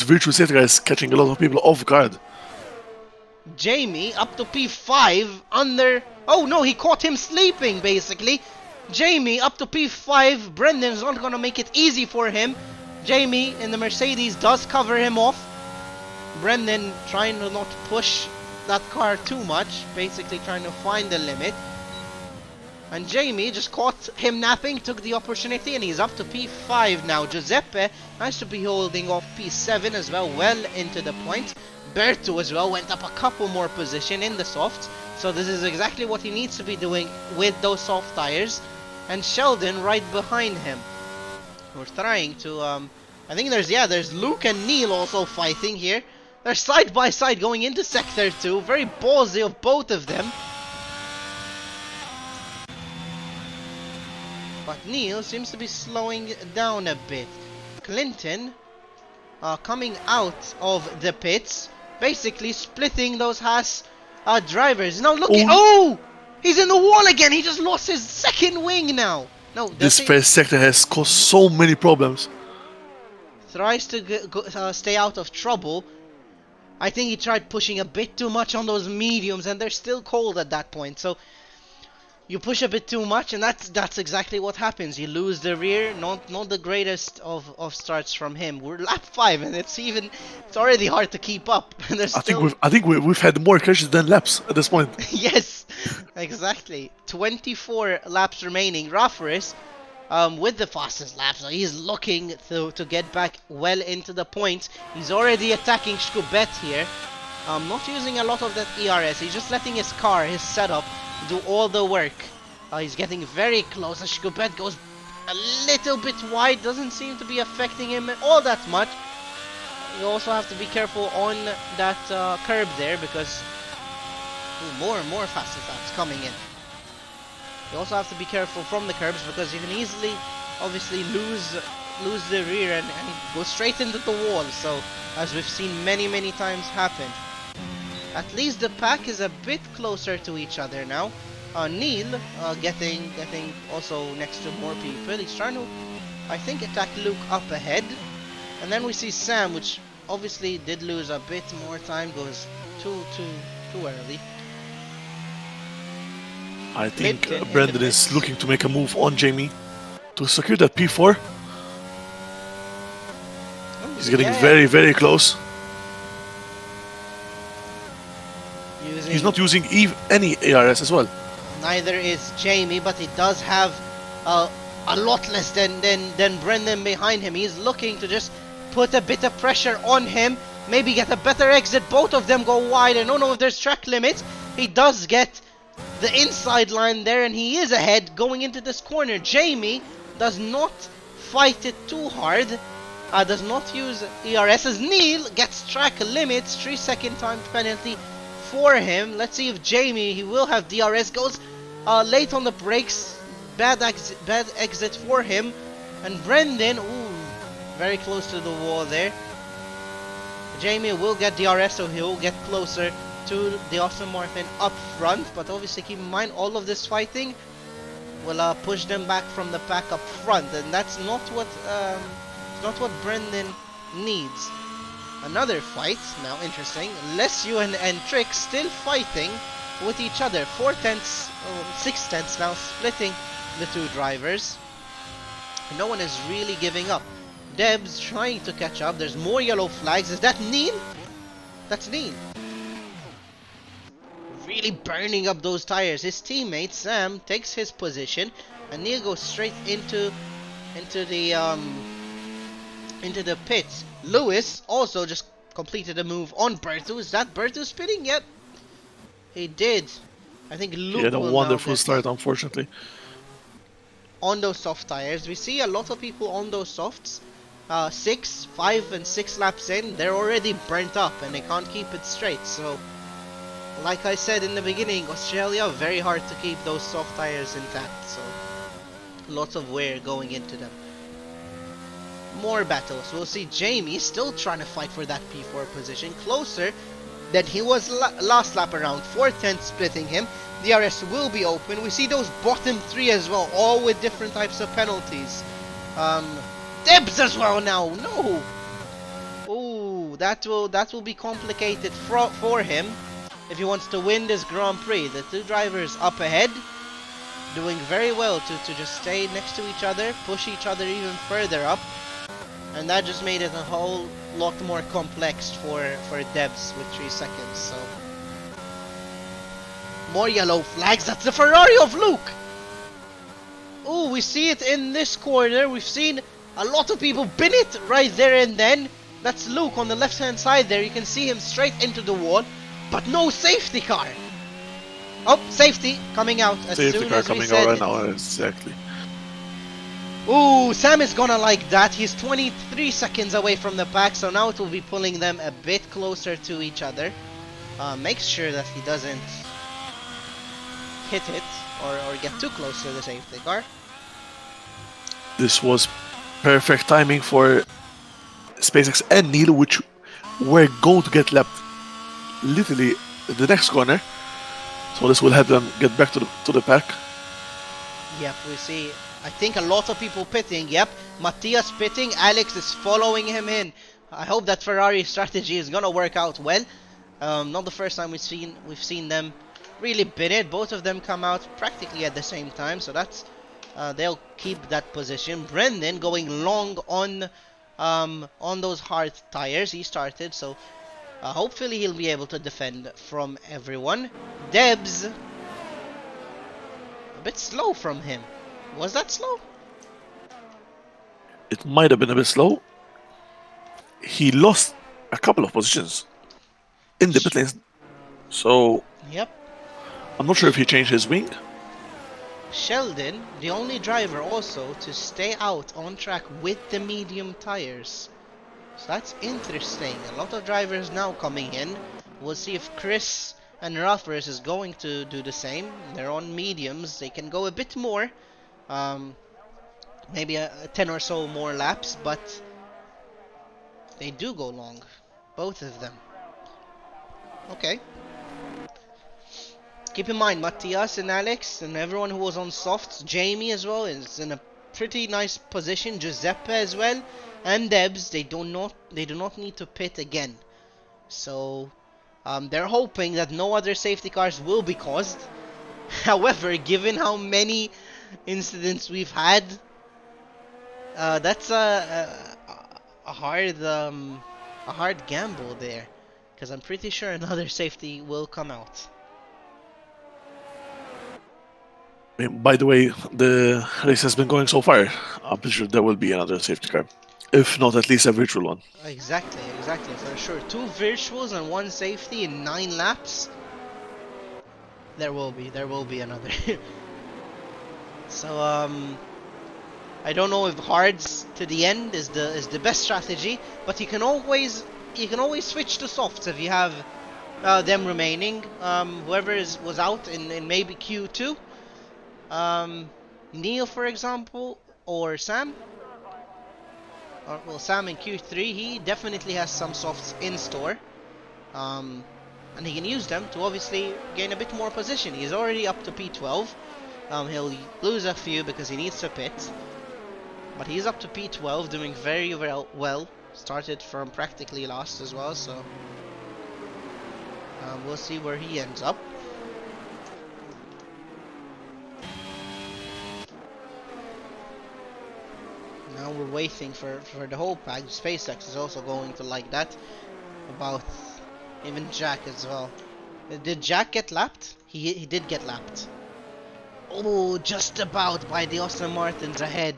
virtual safety guy is catching a lot of people off guard. Jamie up to P5 under... Oh no, he caught him sleeping basically. Jamie up to P5. Brendan's not gonna make it easy for him. Jamie in the Mercedes does cover him off. Brendan trying to not push that car too much, basically trying to find the limit. And Jamie just caught him napping, took the opportunity, and he's up to P5 now. Giuseppe has to be holding off P7 as well, well into the point. Berto as well went up a couple more position in the softs, so this is exactly what he needs to be doing with those soft tires. And Sheldon right behind him. We're trying to, I think there's Luke and Neil also fighting here. They're side by side going into Sector 2, very ballsy of both of them. But Neil seems to be slowing down a bit. Clinton coming out of the pits, basically splitting those Haas drivers. Now looking, oh! He's in the wall again. He just lost his second wing now. No, this first sector has caused so many problems. Tries to stay out of trouble. I think he tried pushing a bit too much on those mediums, and they're still cold at that point. So you push a bit too much, and that's exactly what happens. You lose the rear. Not the greatest of starts from him. We're lap 5, and it's already hard to keep up. I think we've had more crashes than laps at this point. Yes, exactly. 24 laps remaining. Rafaris with the fastest lap, so he's looking to get back well into the point. He's already attacking Shkubet here. Not using a lot of that ERS. He's just letting his car, his setup, do all the work. He's getting very close. Shkubet goes a little bit wide. Doesn't seem to be affecting him all that much. You also have to be careful on that curb there, because more and more fast laps coming in. You also have to be careful from the curbs, because you can easily, obviously, lose the rear and go straight into the wall. So, as we've seen many times happen. At least the pack is a bit closer to each other now. Neil getting also next to more people. He's trying to, I think, attack Luke up ahead. And then we see Sam, which obviously did lose a bit more time, goes too early. I think Brendan is looking to make a move on Jamie to secure that P4. He's getting very close. He's not using any ARS as well. Neither is Jamie, but he does have a lot less than Brendan behind him. He's looking to just put a bit of pressure on him, maybe get a better exit. Both of them go wide. I don't know if there's track limits. He does get the inside line there, and he is ahead going into this corner. Jamie does not fight it too hard. Does not use ERS, as Neil gets track limits. 3-second time penalty for him. Let's see if Jamie, he will have DRS, goes late on the brakes. Bad exit for him. And Brendan, ooh, very close to the wall there. Jamie will get DRS, so he'll get closer to the Aston Martin up front. But obviously keep in mind, all of this fighting will push them back from the pack up front, and that's not what Brendan needs. Another fight, now interesting. Lesu and Trick still fighting with each other. 6 tenths now, splitting the two drivers. No one is really giving up. Deb's trying to catch up. There's more yellow flags. Is that Neil? That's Neil. Really burning up those tires. His teammate Sam takes his position, and Neil goes straight into the pits. Lewis also just completed a move on Bertu. Is that Bertu spinning? Yep, he did. I think He had Luke a will now wonderful get start, unfortunately. on those soft tires. We see a lot of people on those softs. 5 and 6 laps in, they're already burnt up and they can't keep it straight. So, like I said in the beginning, Australia, very hard to keep those soft tires intact. So, lots of wear going into them. More battles. We'll see Jamie still trying to fight for that P4 position, closer than he was last lap around. 410 splitting him. DRS will be open. We see those bottom 3 as well, all with different types of penalties. Um, Debs as well now. No. Ooh, that will be complicated for him if he wants to win this Grand Prix. The two drivers up ahead, doing very well to just stay next to each other, push each other even further up. And that just made it a whole lot more complex for Debs with 3 seconds. So more yellow flags. That's the Ferrari of Luke. Oh, we see it in this corner. We've seen a lot of people bin it right there and then. That's Luke on the left hand side there. You can see him straight into the wall, but no safety car. Oh, safety coming out as Safety soon car as we coming out said right it. now, exactly. Ooh, Sam is gonna like that. He's 23 seconds away from the pack, so now it will be pulling them a bit closer to each other. Make sure that he doesn't hit it or get too close to the safety car. This was perfect timing for SpaceX and Neil, which were going to get lapped literally the next corner. So this will help them get back to the pack. Yep, we see, I think a lot of people pitting. Yep, Matthias pitting, Alex is following him in. I hope that Ferrari strategy is gonna work out well. Not the first time we've seen them really bid it. Both of them come out practically at the same time, so that's they'll keep that position. Brendan going long on those hard tires. He started, so hopefully he'll be able to defend from everyone. Debs, a bit slow from him. Was that slow? It might have been a bit slow. He lost a couple of positions in the pit lanes. So Yep. I'm not sure if he changed his wing. Sheldon, the only driver also to stay out on track with the medium tires. So that's interesting. A lot of drivers now coming in. We'll see if Chris and Ruffers is going to do the same. They're on mediums. They can go a bit more. Um, maybe a 10 or so more laps, but they do go long. Both of them. Okay. Keep in mind, Matthias and Alex and everyone who was on softs, Jamie as well, is in a pretty nice position. Giuseppe as well, and Debs. They do not need to pit again. So they're hoping that no other safety cars will be caused. However, given how many incidents we've had, that's a hard gamble there, because I'm pretty sure another safety will come out. I mean, by the way, the race has been going so far. I'm pretty sure there will be another safety car. If not, at least a virtual one. Exactly, for sure. 2 virtuals and 1 safety in 9 laps. There will be another. So I don't know if hards to the end is the best strategy, but you can always switch to softs if you have them remaining. Whoever was out in maybe Q2, Neil for example, or Sam. Well, Sam in Q3, he definitely has some softs in store. Um, and he can use them to obviously gain a bit more position. He's already up to P12. He'll lose a few because he needs to pit. But he's up to P12, doing very well. Started from practically last as well, so we'll see where he ends up. Now we're waiting for the whole pack. SpaceX is also going to like that. About even Jack as well. Did Jack get lapped? He did get lapped. Oh, just about by the Aston Martins ahead.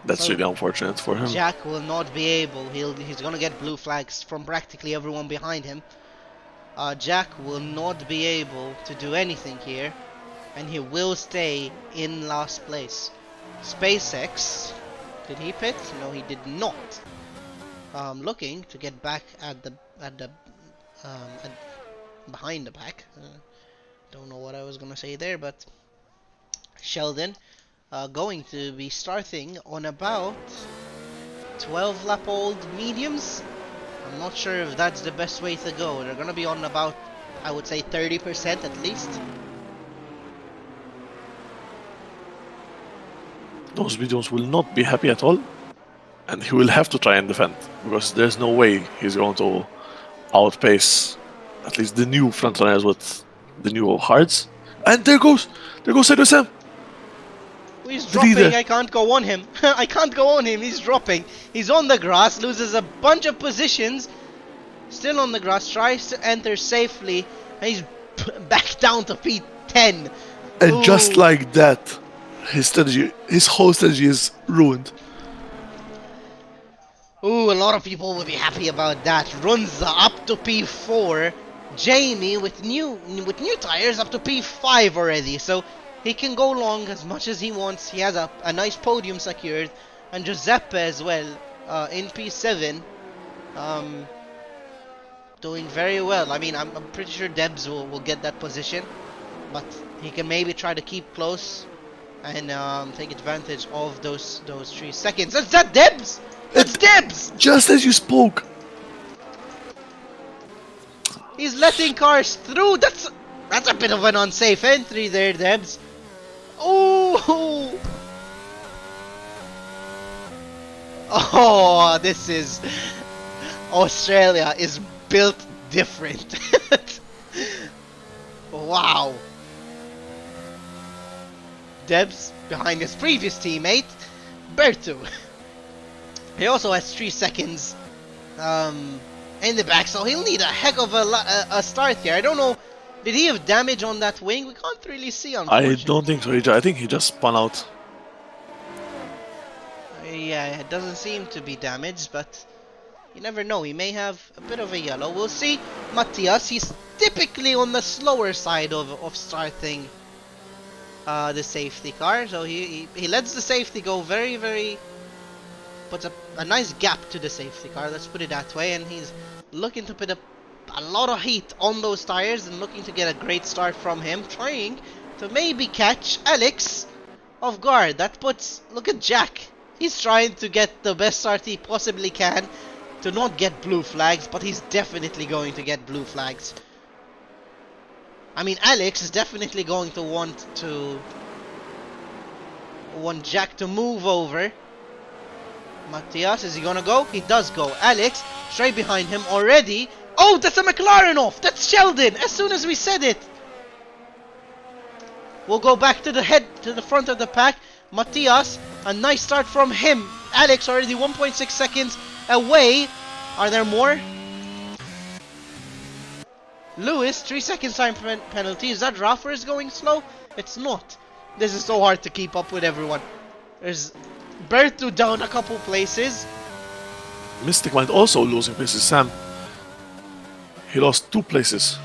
That's So really unfortunate for him. Jack will not be able. He's gonna get blue flags from practically everyone behind him. Jack will not be able to do anything here, and he will stay in last place. SpaceX, did he pit? No, he did not. Looking to get back at the at behind the pack. Don't know what I was gonna say there, but Sheldon going to be starting on about 12 lap old mediums. I'm not sure if that's the best way to go. They're gonna be on about, I would say, 30% at least. Those videos will not be happy at all, and he will have to try and defend because there's no way he's going to outpace at least the new frontrunners with the new hards. And there goes Sido Sam. He's The leader. dropping. I can't go on him. I can't go on him. He's dropping. He's on the grass, loses a bunch of positions. Still on the grass, tries to enter safely, and he's back down to P10. And just like that, his whole strategy is ruined. Ooh, a lot of people will be happy about that. Runza up to P4. Jamie with new tires up to P5 already, so he can go long as much as he wants. He has a nice podium secured, and Giuseppe as well in P7, doing very well. I mean, I'm pretty sure Debs will get that position, but he can maybe try to keep close and take advantage of those 3 seconds. That's that Debs. That's Debs. Just as you spoke. He's letting cars through. That's a bit of an unsafe entry there, Debs. Oh! Oh, this is... Australia is built different. Wow. Debs behind his previous teammate, Bertu. He also has 3 seconds in the back, so he'll need a heck of a start here. I don't know, did he have damage on that wing? We can't really see, unfortunately. I don't think so. I think he just spun out. Yeah, it doesn't seem to be damaged, but you never know. He may have a bit of a yellow. We'll see. Matthias, he's typically on the slower side of starting the safety car, so he lets the safety go very, very... puts a nice gap to the safety car, let's put it that way, and he's looking to put a lot of heat on those tires and looking to get a great start from him, trying to maybe catch Alex off guard. That puts... look at Jack. He's trying to get the best start he possibly can to not get blue flags, but he's definitely going to get blue flags. I mean, Alex is definitely going to want Jack to move over. Matthias, is he gonna go? He does go. Alex, straight behind him already. Oh, that's a McLaren off! That's Sheldon! As soon as we said it! We'll go back to the front of the pack. Matthias, a nice start from him. Alex already 1.6 seconds away. Are there more? Lewis, 3 seconds time penalty. Is that Raffer is going slow? It's not. This is so hard to keep up with everyone. There's Bertu down a couple places. Mystic might also losing places. Sam, he lost 2 places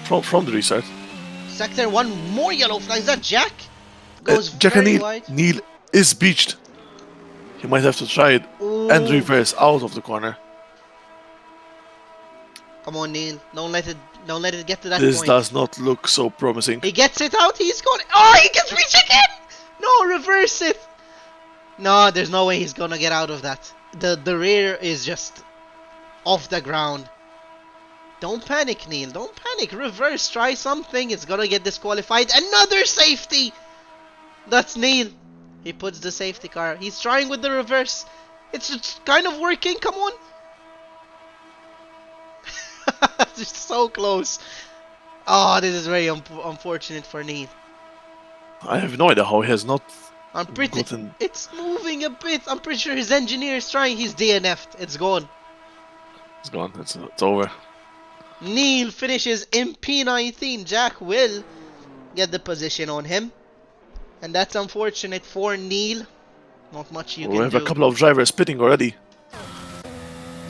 from the restart. Sector 1, more yellow flags. Is that Jack? Goes Jack and very Neil. wide. Neil is beached. He might have to try it and reverse out of the corner. Come on, Neil. Don't let it get to that This point. does not look so promising. He gets it out. He's going. Oh, he gets reach again. No, reverse it. No, there's no way he's gonna get out of that. The rear is just off the ground. Don't panic, Neil. Don't panic. Reverse. Try something. It's gonna get disqualified. Another safety. That's Neil. He puts the safety car. He's trying with the reverse. It's just kind of working. Come on. Just so close. Oh, this is very unfortunate for Neil. I have no idea how he has not gotten... It's moving a bit. I'm pretty sure his engineer is trying. He's DNF'd. It's gone. It's gone. It's over. Neil finishes in P19. Jack will get the position on him. And that's unfortunate for Neil. Not much you can do. We have a couple of drivers pitting already.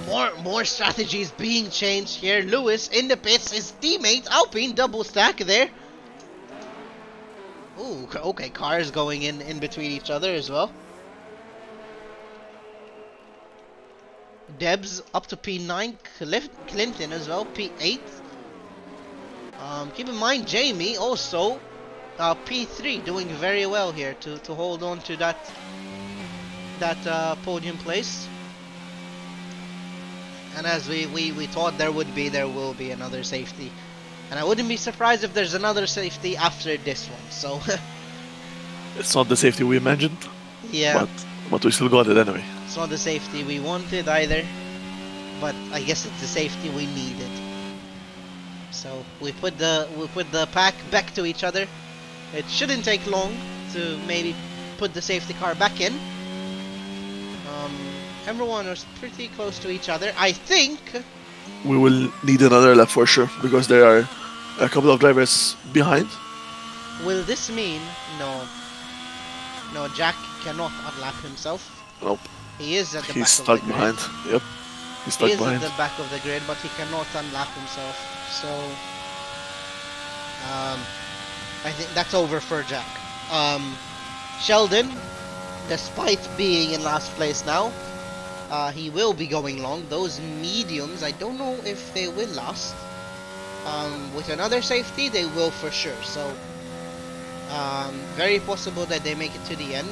more strategies being changed here. Lewis in the pits, his teammate Alpine double stack there. Ooh, okay, cars going in between each other as well. Debs up to P9, Clinton as well, P8. Keep in mind Jamie also P3 doing very well here to hold on to that podium place. And as we thought there will be another safety. And I wouldn't be surprised if there's another safety after this one. So It's not the safety we imagined, yeah, but we still got it anyway. it's not the safety we wanted either, but I guess it's the safety we needed. So we put the pack back to each other. It shouldn't take long to maybe put the safety car back in. Everyone was pretty close to each other. I think We will need another lap for sure because there are a couple of drivers behind. will this mean no, Jack cannot unlap himself. Nope, He is at the he's back stuck of the behind. grid. Yep, he's He stuck is behind. at the back of the grid, but he cannot unlap himself. So I think that's over for Jack. Sheldon, despite being in last place now, he will be going long. Those mediums, I don't know if they will last. With another safety, they will for sure. So very possible that they make it to the end.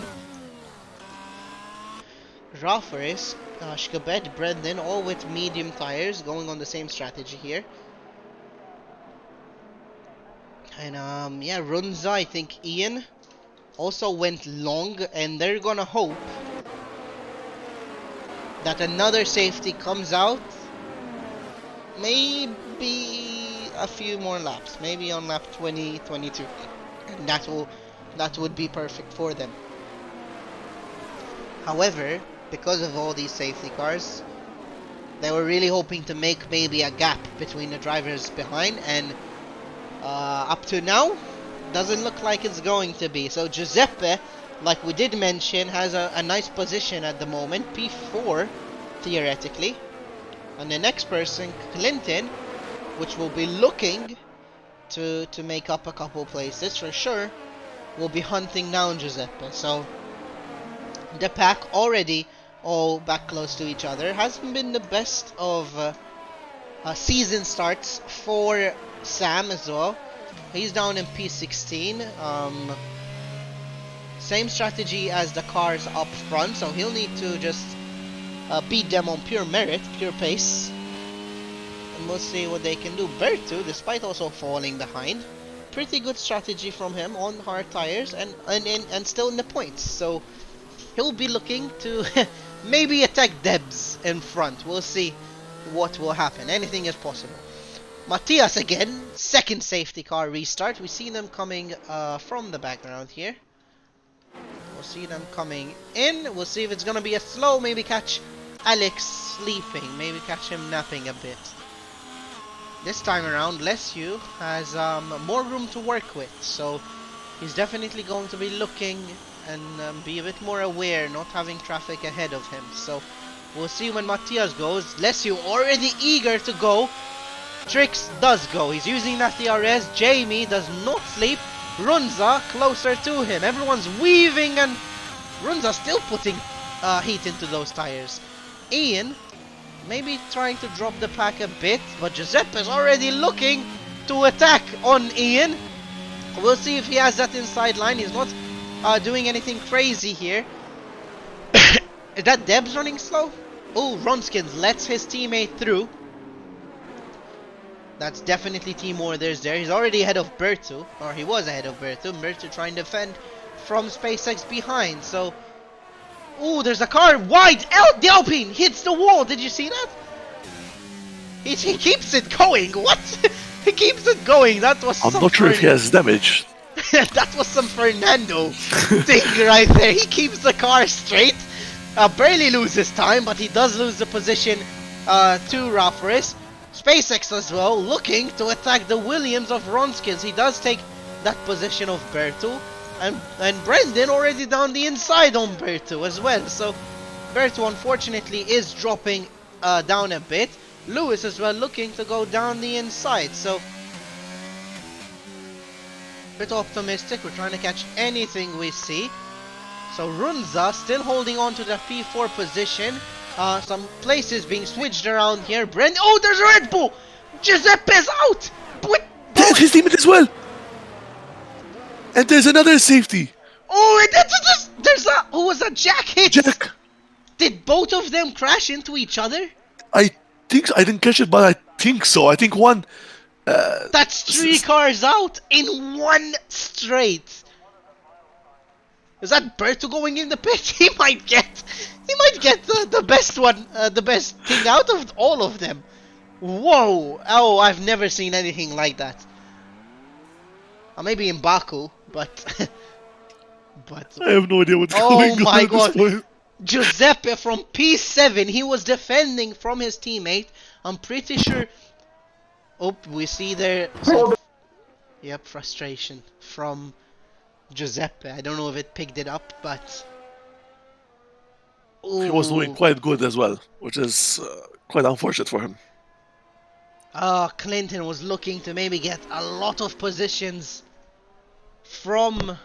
Rafaris, Shkabet, Brendan, all with medium tires, going on the same strategy here. And yeah, Runza, I think Ian also went long, and they're gonna hope that another safety comes out. Maybe a few more laps, maybe on lap 20, 22, and that would be perfect for them. However, because of all these safety cars, they were really hoping to make maybe a gap between the drivers behind, and up to now, doesn't look like it's going to be. So Giuseppe, like we did mention, has a nice position at the moment, P4 theoretically, and the next person, Clinton, which will be looking to make up a couple places for sure, will be hunting down Giuseppe. So the pack already all back close to each other. Hasn't been the best of season starts for Sam as well. He's down in P16. Same strategy as the cars up front, so he'll need to just beat them on pure merit, pure pace. And we'll see what they can do. Bertu, despite also falling behind, pretty good strategy from him on hard tires and still in the points. So he'll be looking to maybe attack Debs in front. We'll see what will happen. Anything is possible. Matthias again, second safety car restart. We see them coming from the background here. We'll see them coming in. We'll see if it's gonna be a slow. Maybe catch Alex sleeping. Maybe catch him napping a bit. This time around, Lesu has more room to work with. So he's definitely going to be looking and be a bit more aware, not having traffic ahead of him. So we'll see when Matthias goes. Lesu already eager to go. Trix does go. He's using that DRS. Jamie does not sleep. Runza closer to him. Everyone's weaving, and Runza still putting heat into those tires. Ian maybe trying to drop the pack a bit, but Giuseppe's already looking to attack on Ian. We'll see if he has that inside line. He's not doing anything crazy here. Is that Debs running slow? Oh, Ronskins lets his teammate through. That's definitely team orders there. He's already ahead of Bertu, or he was ahead of Bertu. Bertu trying to defend from SpaceX behind. So, ooh, there's a car wide. The Alpine hits the wall. Did you see that? He keeps it going. What? He keeps it going. That was. I'm not sure if he has damage. That was some Fernando thing right there. He keeps the car straight. Barely loses time, but he does lose the position to Rafaris. SpaceX as well, looking to attack the Williams of Ronskins. He does take that position of Bertu. And Brendan already down the inside on Bertu as well. So Bertu unfortunately is dropping down a bit. Lewis as well looking to go down the inside. So a bit optimistic. We're trying to catch anything we see. So Runza still holding on to the P4 position. Some places being switched around here. Oh, there's a Red Bull! Giuseppe's out! Dead his teammate as well! And there's another safety! Oh, there's a... Who was that? Jack hit! Jack! Did both of them crash into each other? I think so. I didn't catch it, but I think so. I think one... That's 3 cars out in one straight. Is that Berto going in the pit? He might get the best one, the best thing out of all of them. Whoa! Oh, I've never seen anything like that. Maybe in Baku, but I have no idea what's oh going my on god! at this point. Giuseppe from P7, he was defending from his teammate. I'm pretty sure. Oh, we see there some. Yep, frustration from Giuseppe. I don't know if it picked it up, but He was doing quite good as well, which is quite unfortunate for him. Clinton was looking to maybe get a lot of positions from,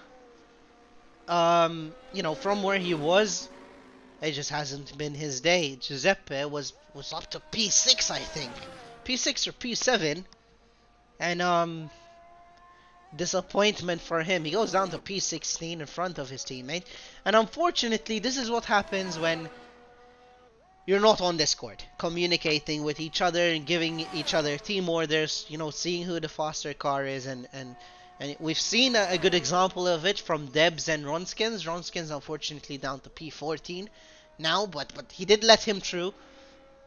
from where he was. It just hasn't been his day. Giuseppe was up to P6, I think. P6 or P7. And, disappointment for him. He goes down to P16 in front of his teammate. And unfortunately, this is what happens when you're not on Discord, communicating with each other and giving each other team orders, seeing who the faster car is, and we've seen a good example of it from Debs and Ronskins. Ronskins unfortunately down to P14 now, but he did let him through.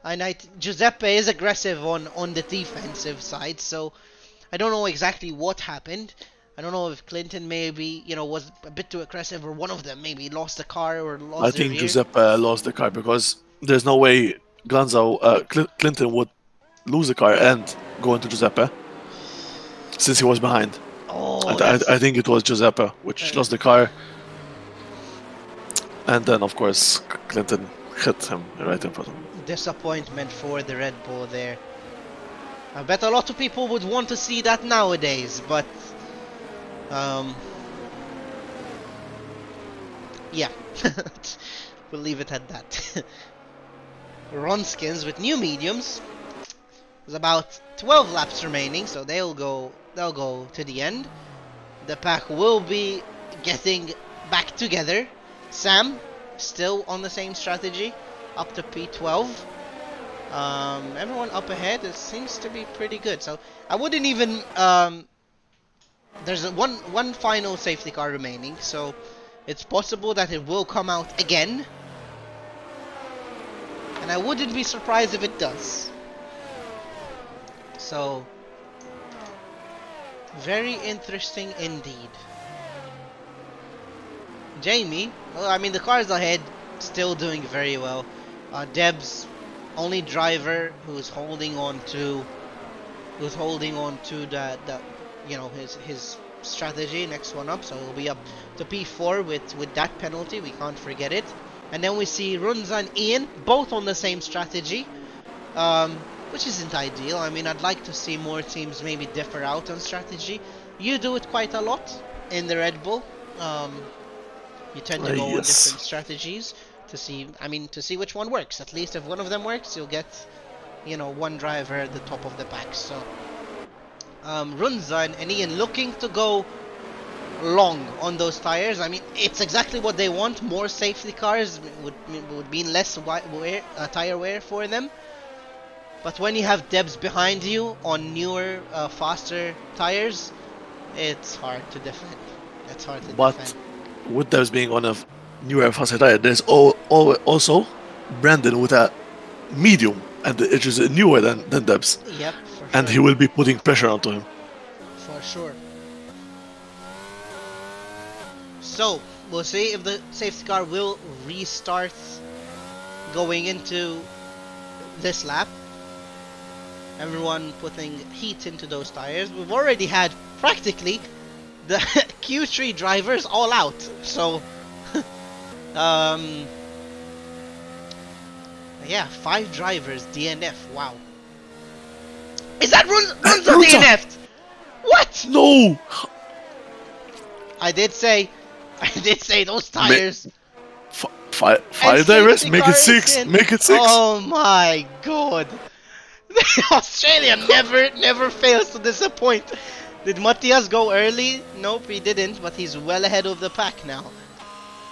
And Giuseppe is aggressive on the defensive side, so I don't know exactly what happened. I don't know if Clinton maybe, was a bit too aggressive, or one of them maybe lost the car or lost I their think rear. Giuseppe lost the car because there's no way Clinton would lose the car and go into Giuseppe since he was behind. Oh, I think it was Giuseppe which lost the car, and then of course Clinton hit him right in front of him. Disappointment for the Red Bull there. I bet a lot of people would want to see that nowadays, but yeah, we'll leave it at that. Ronskins with new mediums. There's about 12 laps remaining, so they'll go to the end. The pack will be getting back together. Sam still on the same strategy, up to P12. Everyone up ahead, it seems to be pretty good. So I wouldn't even there's one final safety car remaining, so it's possible that it will come out again, and I wouldn't be surprised if it does. So very interesting indeed. Jamie, well, I mean, the cars ahead still doing very well. Deb's only driver who's holding on to the his strategy. Next one up, so he'll be up to P4 with that penalty. We can't forget it. And then we see Runza and Ian both on the same strategy, which isn't ideal. I mean, I'd like to see more teams maybe differ out on strategy. You do it quite a lot in the Red Bull. You tend to go on different strategies to see which one works. At least if one of them works, you'll get, one driver at the top of the pack. So Runza and Ian looking to go long on those tires. I mean, it's exactly what they want. More safety cars would mean less tire wear for them. But when you have Debs behind you on newer, faster tires, it's hard to defend. But with Debs being on a newer, faster tire, there's also Brandon with a medium, and it is newer than Debs. Yep, for sure. And he will be putting pressure onto him. For sure. So, we'll see if the safety car will restart going into this lap. Everyone putting heat into those tires. We've already had practically the Q3 drivers all out. So, Yeah, 5 drivers DNF. Wow. Is that Runza Runza! DNF'd? What? No! I did say, I did say those Ma- tires. And five safety drivers? Make it car is 6! in. Make it 6! Oh my god. Australia never fails to disappoint. Did Matthias go early? Nope, he didn't, but he's well ahead of the pack now.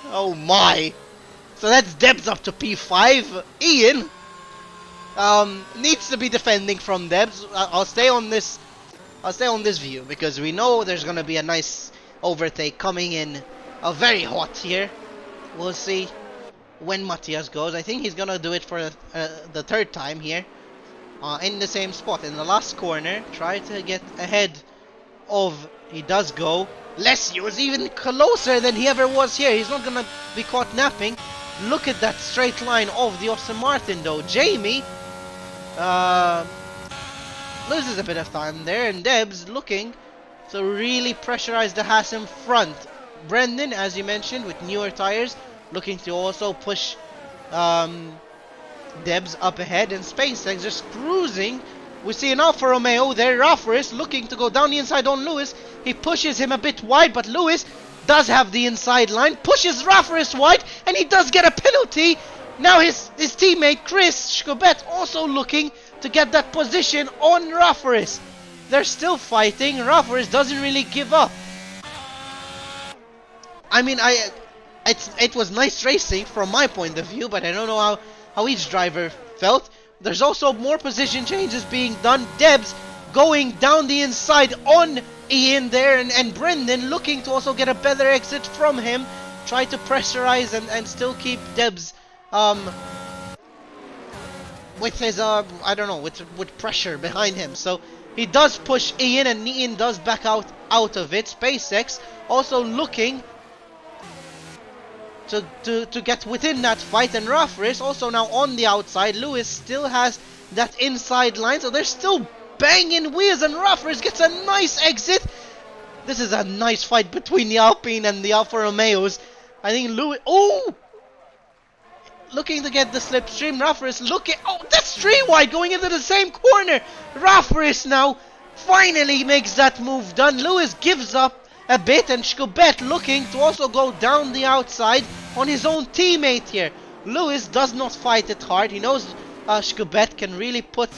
Oh my. So that's Debs up to P5. Ian needs to be defending from Debs. I'll stay on this. I'll stay on this view because we know there's gonna be a nice overtake coming in. Very hot here. We'll see when Matthias goes. I think he's gonna do it for the third time here. In the same spot in the last corner. Try to get ahead of. He does go. Leslie was even closer than he ever was here. He's not gonna be caught napping. Look at that straight line of the Aston Martin though. Jamie loses a bit of time there, and Debs looking to really pressurize the Haas in front. Brendan, as you mentioned, with newer tires, looking to also push Debs up ahead, and SpaceX just cruising. We see an Alfa Romeo there. Rafaris looking to go down the inside on Lewis. He pushes him a bit wide, but Lewis does have the inside line, pushes Rafaris wide, and he does get a penalty. Now his teammate Chris Schubert also looking to get that position on Rafaris. They're still fighting. Rafaris doesn't really give up. I mean, it was nice racing from my point of view, but I don't know how each driver felt. There's also more position changes being done. Debs going down the inside on Ian there, and Brendan looking to also get a better exit from him. Try to pressurize and still keep Debs with his I don't know, with pressure behind him. So he does push Ian, and Ian does back out of it. SpaceX also looking to get within that fight, and Rafaris also now on the outside. Lewis still has that inside line, so they're still banging wheels, and Rafaris gets a nice exit. This is a nice fight between the Alpine and the Alfa Romeos. I think Lewis, looking to get the slipstream. Rafaris looking, that's 3 wide going into the same corner. Rafaris now finally makes that move done. Lewis gives up a bit, and Schubert looking to also go down the outside on his own teammate here. Lewis does not fight it hard. He knows Schubert can really put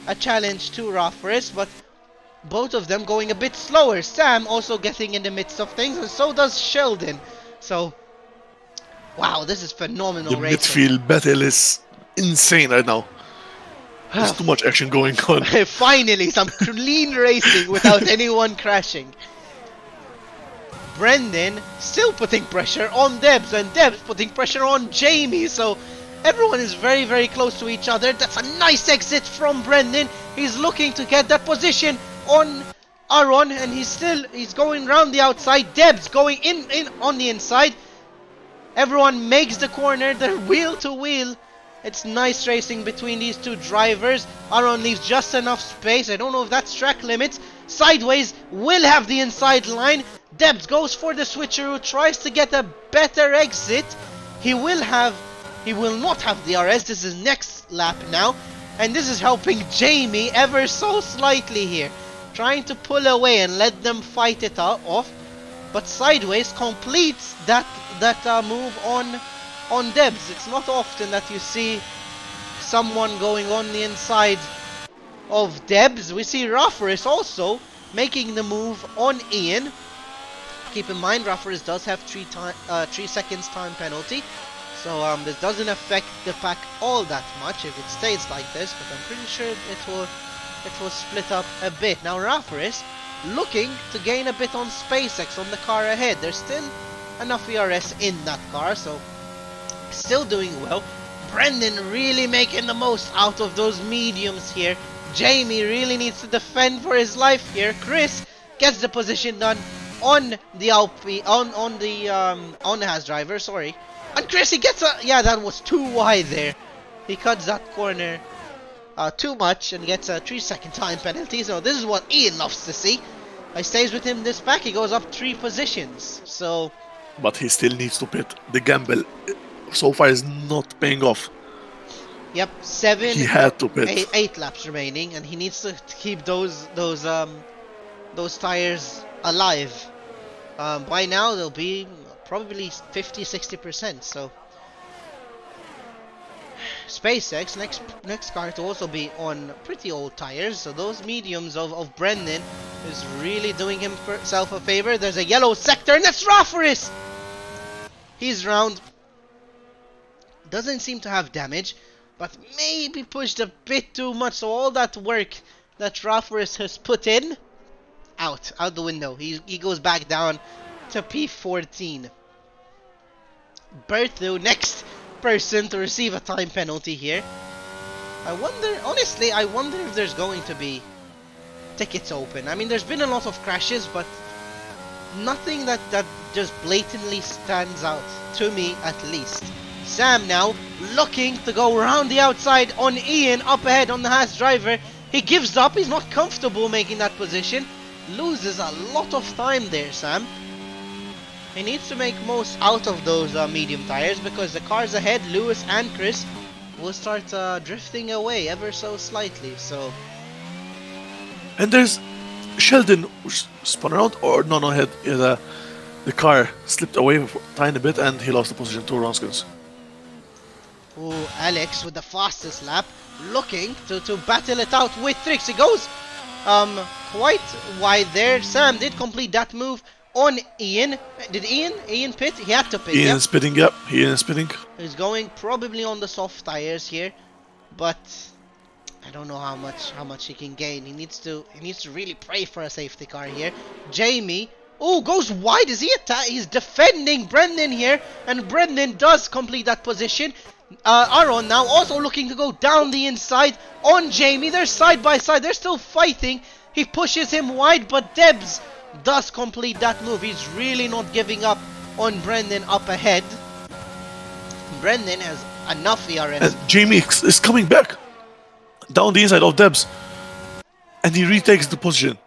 a challenge to Rafaris, but both of them going a bit slower. Sam also getting in the midst of things, and so does Sheldon. So, wow, this is phenomenal The racing. midfield battle is insane right now. There's too much action going on. Finally, some clean racing without anyone crashing. Brendan still putting pressure on Debs, and Debs putting pressure on Jamie. So everyone is very, very close to each other. That's a nice exit from Brendan. He's looking to get that position on Aaron, and he's going around the outside. Debs going in on the inside. Everyone makes the corner. They're wheel to wheel. It's nice racing between these two drivers. Aaron leaves just enough space. I don't know if that's track limits. Sideways will have the inside line. Debs goes for the switcheroo, tries to get a better exit. He will not have the RS. This is next lap now. And this is helping Jamie ever so slightly here. Trying to pull away and let them fight it off. But Sideways completes that move on Debs. It's not often that you see someone going on the inside of Debs. We see Rafaris also making the move on Ian. Keep in mind, Rafaris does have 3 seconds time penalty, so this doesn't affect the pack all that much if it stays like this. But I'm pretty sure it will split up a bit. Now Rafaris looking to gain a bit on SpaceX on the car ahead. There's still enough ERS in that car, so still doing well. Brendan really making the most out of those mediums here. Jamie really needs to defend for his life here. Chris gets the position done on the on the Haas driver, sorry. And Chris, he gets that was too wide there. He cuts that corner too much and gets a 3-second time penalty. So this is what Ian loves to see. He stays with him this pack. He goes up 3 positions. So, but he still needs to pit. The gamble so far is not paying off. Yep, seven, He had to pit. eight laps remaining, and he needs to keep those tires alive. By now they'll be probably 50-60%. So SpaceX next car to also be on pretty old tires. So those mediums of Brendan is really doing himself a favor. There's a yellow sector, and that's Rafaris. He's round. Doesn't seem to have damage, but maybe pushed a bit too much. So all that work that Rafaris has put in, out the window. He goes back down to P14. Berthu, next person to receive a time penalty here. I wonder if there's going to be tickets open. I mean, there's been a lot of crashes, but nothing that just blatantly stands out, to me at least. Sam now looking to go around the outside on Ian, up ahead on the Haas driver. He gives up, he's not comfortable making that position. Loses a lot of time there, Sam. He needs to make most out of those medium tires, because the cars ahead, Lewis and Chris, will start drifting away ever so slightly. So, And there's Sheldon spun around, or no, the car slipped away a tiny bit and he lost the position to Ronskins. ooh, Alex with the fastest lap, looking to battle it out with Trix. He goes quite wide there. Sam did complete that move on Ian. Did Ian pit? He had to pit. Ian spitting, yep. Ian is spitting. He's going probably on the soft tires here, but I don't know how much he can gain. He needs to really pray for a safety car here. Jamie, oh, goes wide. Is he he's defending Brendan here, and Brendan does complete that position. Aaron now also looking to go down the inside on Jamie. They're side by side. They're still fighting. He pushes him wide, but Debs does complete that move. He's really not giving up on Brendan up ahead. Brendan has enough ERS. And Jamie is coming back down the inside of Debs, and he retakes the position,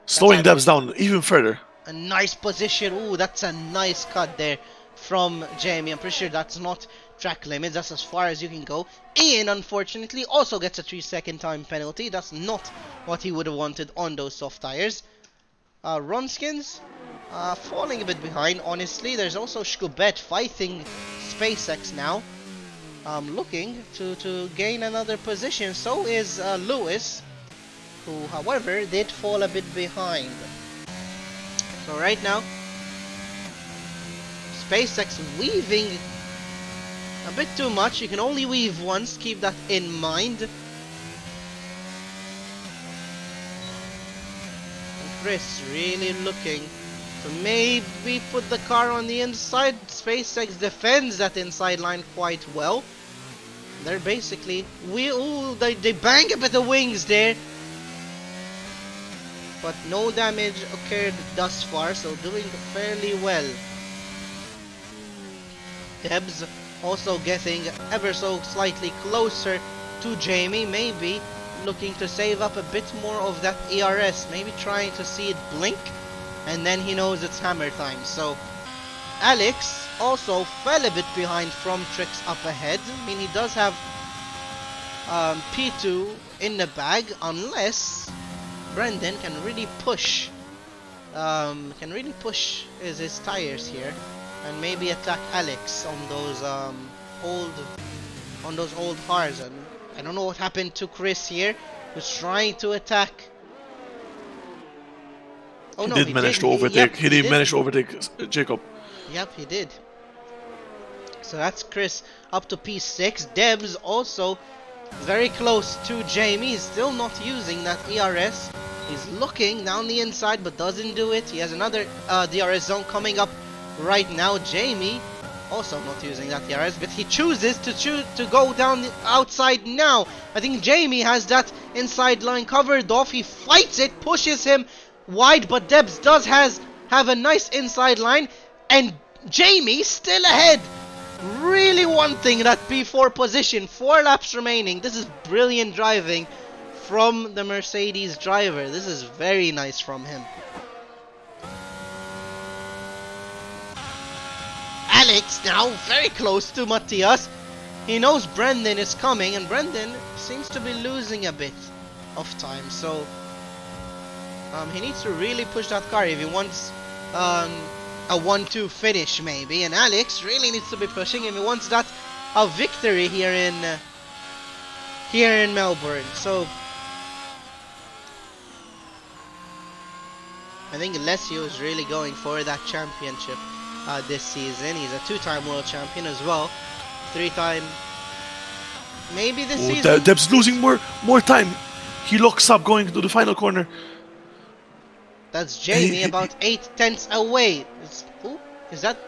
slowing Debs down even further. A nice position. Ooh, that's a nice cut there from Jamie. I'm pretty sure that's not track limits. That's as far as you can go. Ian, unfortunately, also gets a 3-second time penalty. That's not what he would have wanted on those soft tires. Ronskins falling a bit behind, honestly. There's also Shkubet fighting SpaceX now. Looking to gain another position. So is Lewis, who, however, did fall a bit behind. So right now, SpaceX weaving a bit too much. You can only weave once, keep that in mind. And Chris really looking to maybe put the car on the inside. SpaceX defends that inside line quite well. They're basically, they bang a bit of wings there, but no damage occurred thus far, so doing fairly well. Debs also getting ever so slightly closer to Jamie, maybe looking to save up a bit more of that ERS, maybe trying to see it blink, and then he knows it's hammer time. So Alex also fell a bit behind from Trix up ahead. I mean, he does have P2 in the bag, unless Brendan can really push his tires here and maybe attack Alex on those old cars. And I don't know what happened to Chris here, who's trying to attack. Oh no, He did manage to overtake. He did manage to overtake Jacob. Yep, he did. So that's Chris up to P6. Debs also very close to Jamie. He's still not using that ERS. He's looking down the inside but doesn't do it. He has another DRS zone coming up right now. Jamie also not using that DRS, but he chooses to go down the outside now. I think Jamie has that inside line covered off. He fights it, pushes him wide, but Debs does have a nice inside line, and Jamie still ahead, really wanting that P4 position. 4 laps remaining. This is brilliant driving from the Mercedes driver. This is very nice from him. Alex now very close to Matthias. He knows Brendan is coming, and Brendan seems to be losing a bit of time. So he needs to really push that car if he wants a 1-2 finish maybe. And Alex really needs to be pushing if he wants that a victory here in Melbourne. So I think Alessio is really going for that championship this season. He's a 2-time world champion as well. 3-time, maybe this season. Deb's losing more time. He locks up going to the final corner. That's Jamie about 8/10 away. Is that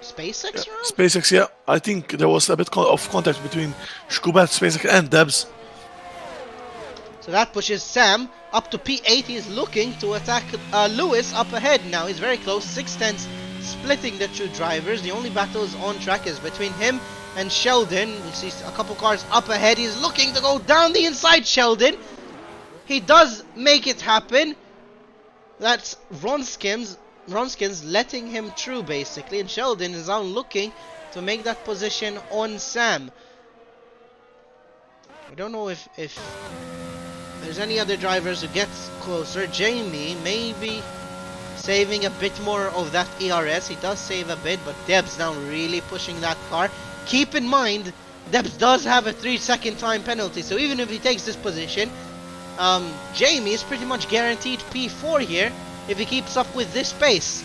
SpaceX round? SpaceX, yeah. I think there was a bit of contact between Shkubat, SpaceX, and Debs. So that pushes Sam up to P8. He's looking to attack Lewis up ahead now. He's very close. 6/10 splitting the two drivers. The only battles on track is between him and Sheldon. We see a couple cars up ahead. He's looking to go down the inside Sheldon. He does make it happen. That's Ronskins letting him through basically, and Sheldon is now looking to make that position on Sam. I don't know if there's any other drivers who get closer. Jamie maybe saving a bit more of that ERS. He does save a bit, but Debs now really pushing that car. Keep in mind, Debs does have a 3-second time penalty, so even if he takes this position, Jamie is pretty much guaranteed P4 here if he keeps up with this pace.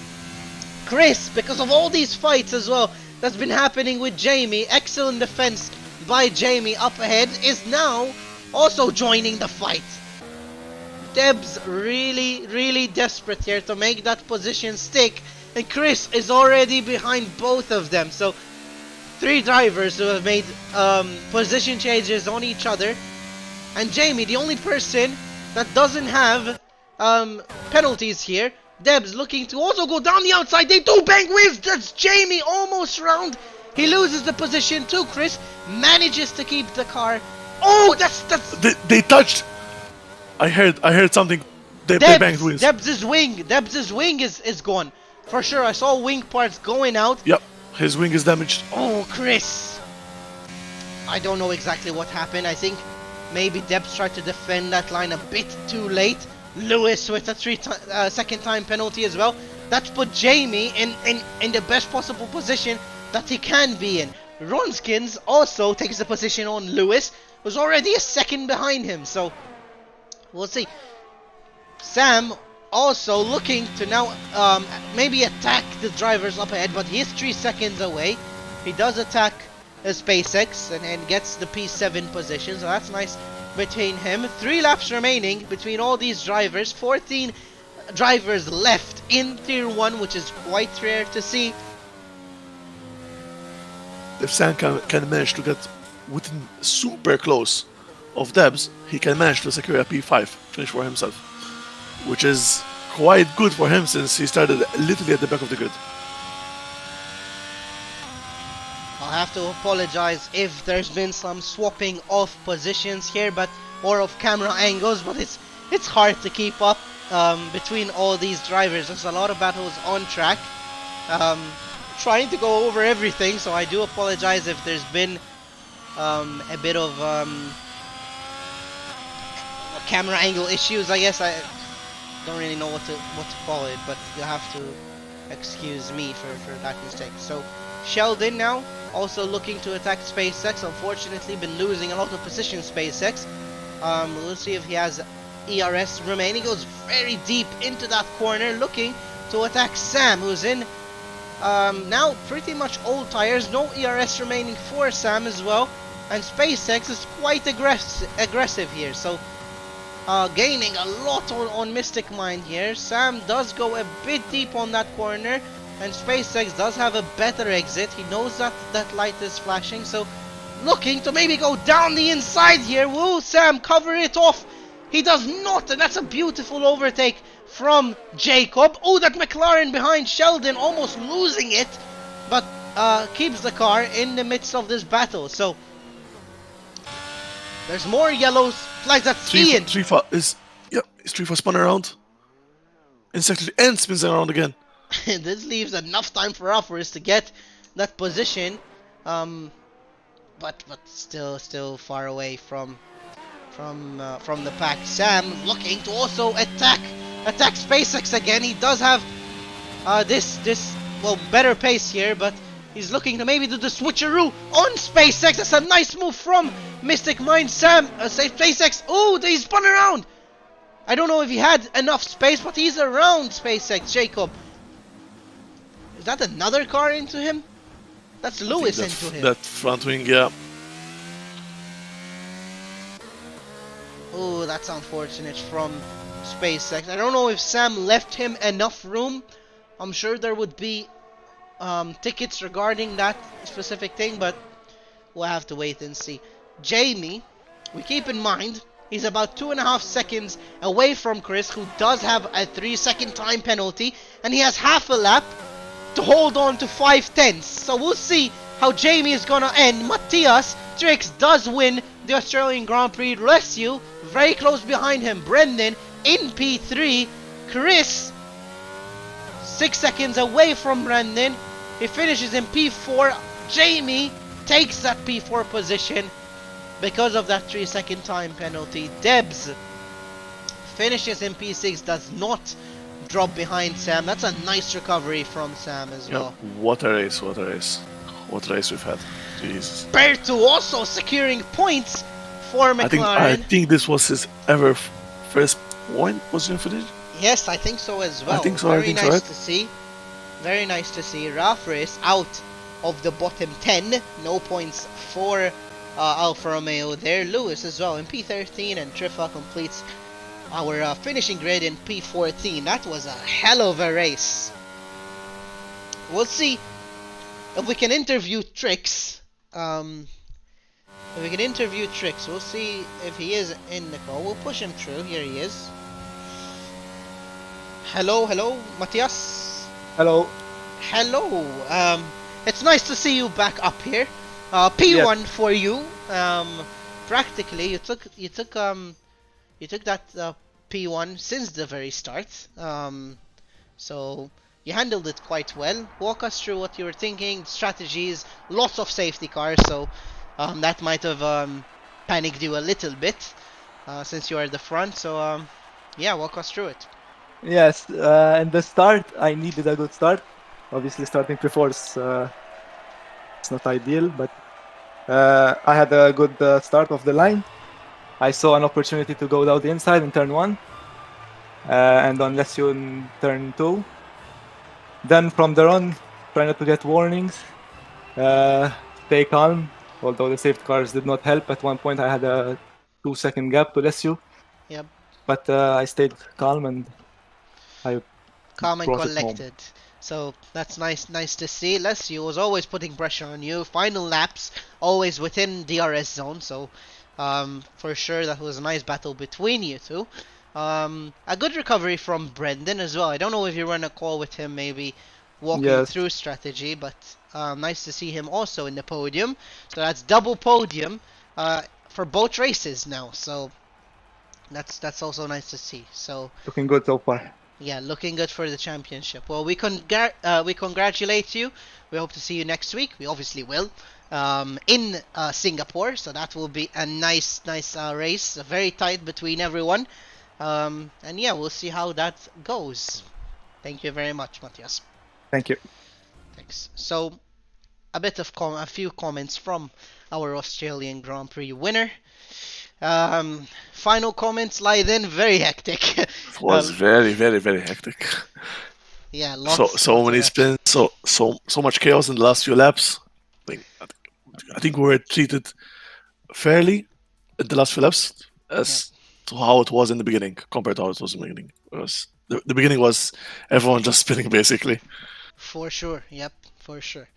Chris, because of all these fights as well that's been happening with Jamie, excellent defense by Jamie up ahead, is now also joining the fight. Debs really desperate here to make that position stick, and Chris is already behind both of them. So 3 drivers who have made position changes on each other. And Jamie, the only person that doesn't have penalties here. Debs looking to also go down the outside. They do bang wheels. That's Jamie almost round. He loses the position too. Chris manages to keep the car. Oh, that's they touched. I heard something. They banged wheels. Debs' wing is gone for sure. I saw wing parts going out. Yep, his wing is damaged. Oh, Chris. I don't know exactly what happened. I think maybe Debs tried to defend that line a bit too late. Lewis with a second time penalty as well. That's put Jamie in the best possible position that he can be in. Ronskins also takes the position on Lewis, who's already a second behind him. So we'll see. Sam also looking to now maybe attack the drivers up ahead, but he is 3 seconds away. He does attack SpaceX and gets the P7 position, so that's nice between him. 3 laps remaining between all these drivers. 14 drivers left in Tier 1, which is quite rare to see. If Sam can manage to get within super close of Debs, he can manage to secure a P5 finish for himself, which is quite good for him since he started literally at the back of the grid. I'll have to apologize if there's been some swapping of positions here, or of camera angles, but it's hard to keep up between all these drivers. There's a lot of battles on track. Trying to go over everything, so I do apologize if there's been a bit of camera angle issues. I guess I don't really know what to call it, but you have to excuse me for that mistake. So Sheldon now also looking to attack SpaceX. Unfortunately, been losing a lot of position. SpaceX. We'll see if he has ERS remaining. Goes very deep into that corner, looking to attack Sam, who's in now pretty much old tires. No ERS remaining for Sam as well, and SpaceX is quite aggressive here. So gaining a lot on Mystic Mine here. Sam does go a bit deep on that corner, and SpaceX does have a better exit. He knows that that light is flashing, so looking to maybe go down the inside here. Will Sam cover it off? He does not, and that's a beautiful overtake from Jacob. Oh, that McLaren behind Sheldon, almost losing it, but keeps the car in the midst of this battle. So there's more yellows flags. That's Ian. Strifa spun around insectly and spins around again. This leaves enough time for Alvarez to get that position. but still far away from the pack. Sam looking to also attack SpaceX again. He does have this well better pace here, but he's looking to maybe do the switcheroo on SpaceX. That's a nice move from Mystic Mind. Sam SpaceX. Oh, he spun around. I don't know if he had enough space, but he's around SpaceX. Jacob, is that another car into him? That's I think Lewis that into him. that front wing, yeah. Oh, that's unfortunate from SpaceX. I don't know if Sam left him enough room. I'm sure there would be tickets regarding that specific thing, but we'll have to wait and see. Jamie, we keep in mind, he's about 2.5 seconds away from Chris, who does have a 3-second time penalty, and he has half a lap to hold on to 5/10. So we'll see how Jamie is gonna end. Matthias Trix does win the Australian Grand Prix. Rescue very close behind him. Brendan in P3. Chris 6 seconds away from Brendan. He finishes in P4. Jamie takes that P4 position because of that 3-second time penalty. Debs finishes in P6, does not drop behind Sam. That's a nice recovery from Sam as well. What a race, what a race. What a race we've had. Jesus. Bertu also securing points for McLaren. I think this was his ever first point position finish. Yes, I think so as well. I think so. Very nice right? to see. Very nice to see. Raf Race out of the bottom 10. No points for Alfa Romeo there. Lewis as well in P13, and Triffa completes our finishing grid in P14. That was a hell of a race. We'll see if we can interview Trix. If we can interview Trix, we'll see if he is in the call. We'll push him through. Here he is. Hello, Matthias. Hello. Hello. It's nice to see you back up here. P1 Yes. for you. Practically, you took that P1 since the very start. So you handled it quite well. Walk us through what you were thinking, strategies, lots of safety cars. So that might have panicked you a little bit since you are at the front. So yeah, walk us through it. Yes, in the start, I needed a good start. Obviously, starting before it's not ideal, but I had a good start of the line. I saw an opportunity to go down the inside in turn 1, and on Lesio in turn 2. Then from there on, try not to get warnings, stay calm, although the safety cars did not help. At one point, I had a 2-second gap to Lesio. Yep. But I stayed calm and I Calm and brought it home. collected. So that's nice to see. Leslie was always putting pressure on you. Final laps, always within DRS zone. So for sure that was a nice battle between you two. A good recovery from Brendan as well. I don't know if you run a call with him, maybe walking Yes. through strategy, but nice to see him also in the podium. So that's double podium for both races now. So that's also nice to see. So Looking good so far. yeah, looking good for the championship. Well, we congratulate you. We hope to see you next week. We obviously will in Singapore. So that will be a nice race, very tight between everyone. And yeah, we'll see how that goes. Thank you very much, Matthias. Thank you. Thanks. So a few comments from our Australian Grand Prix winner. Final comments, Leiden, very hectic. It was very, very, very hectic. Yeah, lots So many of spins, so much chaos in the last few laps. I think we were treated fairly in the last few laps as to how it was in the beginning compared to how it was in the beginning. The beginning was everyone just spinning basically. For sure, yep, for sure.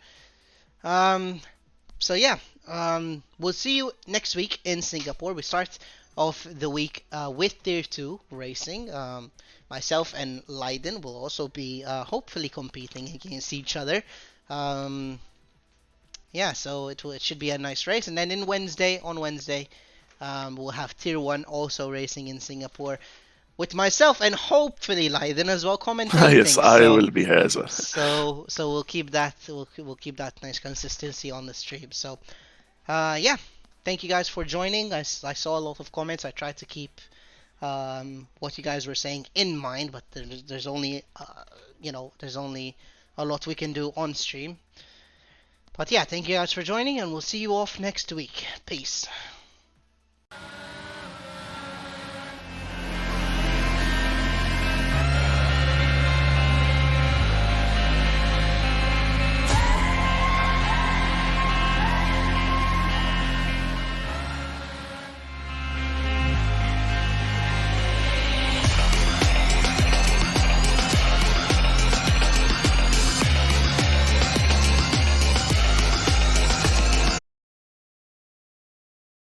So yeah, we'll see you next week in Singapore. We start off the week with Tier 2 racing. Myself and Leiden will also be hopefully competing against each other. Yeah, so it should be a nice race. And then on Wednesday, we'll have Tier 1 also racing in Singapore with myself and hopefully Leiden as well commentating. Yes, I will be here as well. So we'll keep that nice consistency on the stream. So Yeah, thank you guys for joining. I saw a lot of comments. I tried to keep what you guys were saying in mind, but there's only there's only a lot we can do on stream. But yeah, thank you guys for joining, and we'll see you off next week. Peace.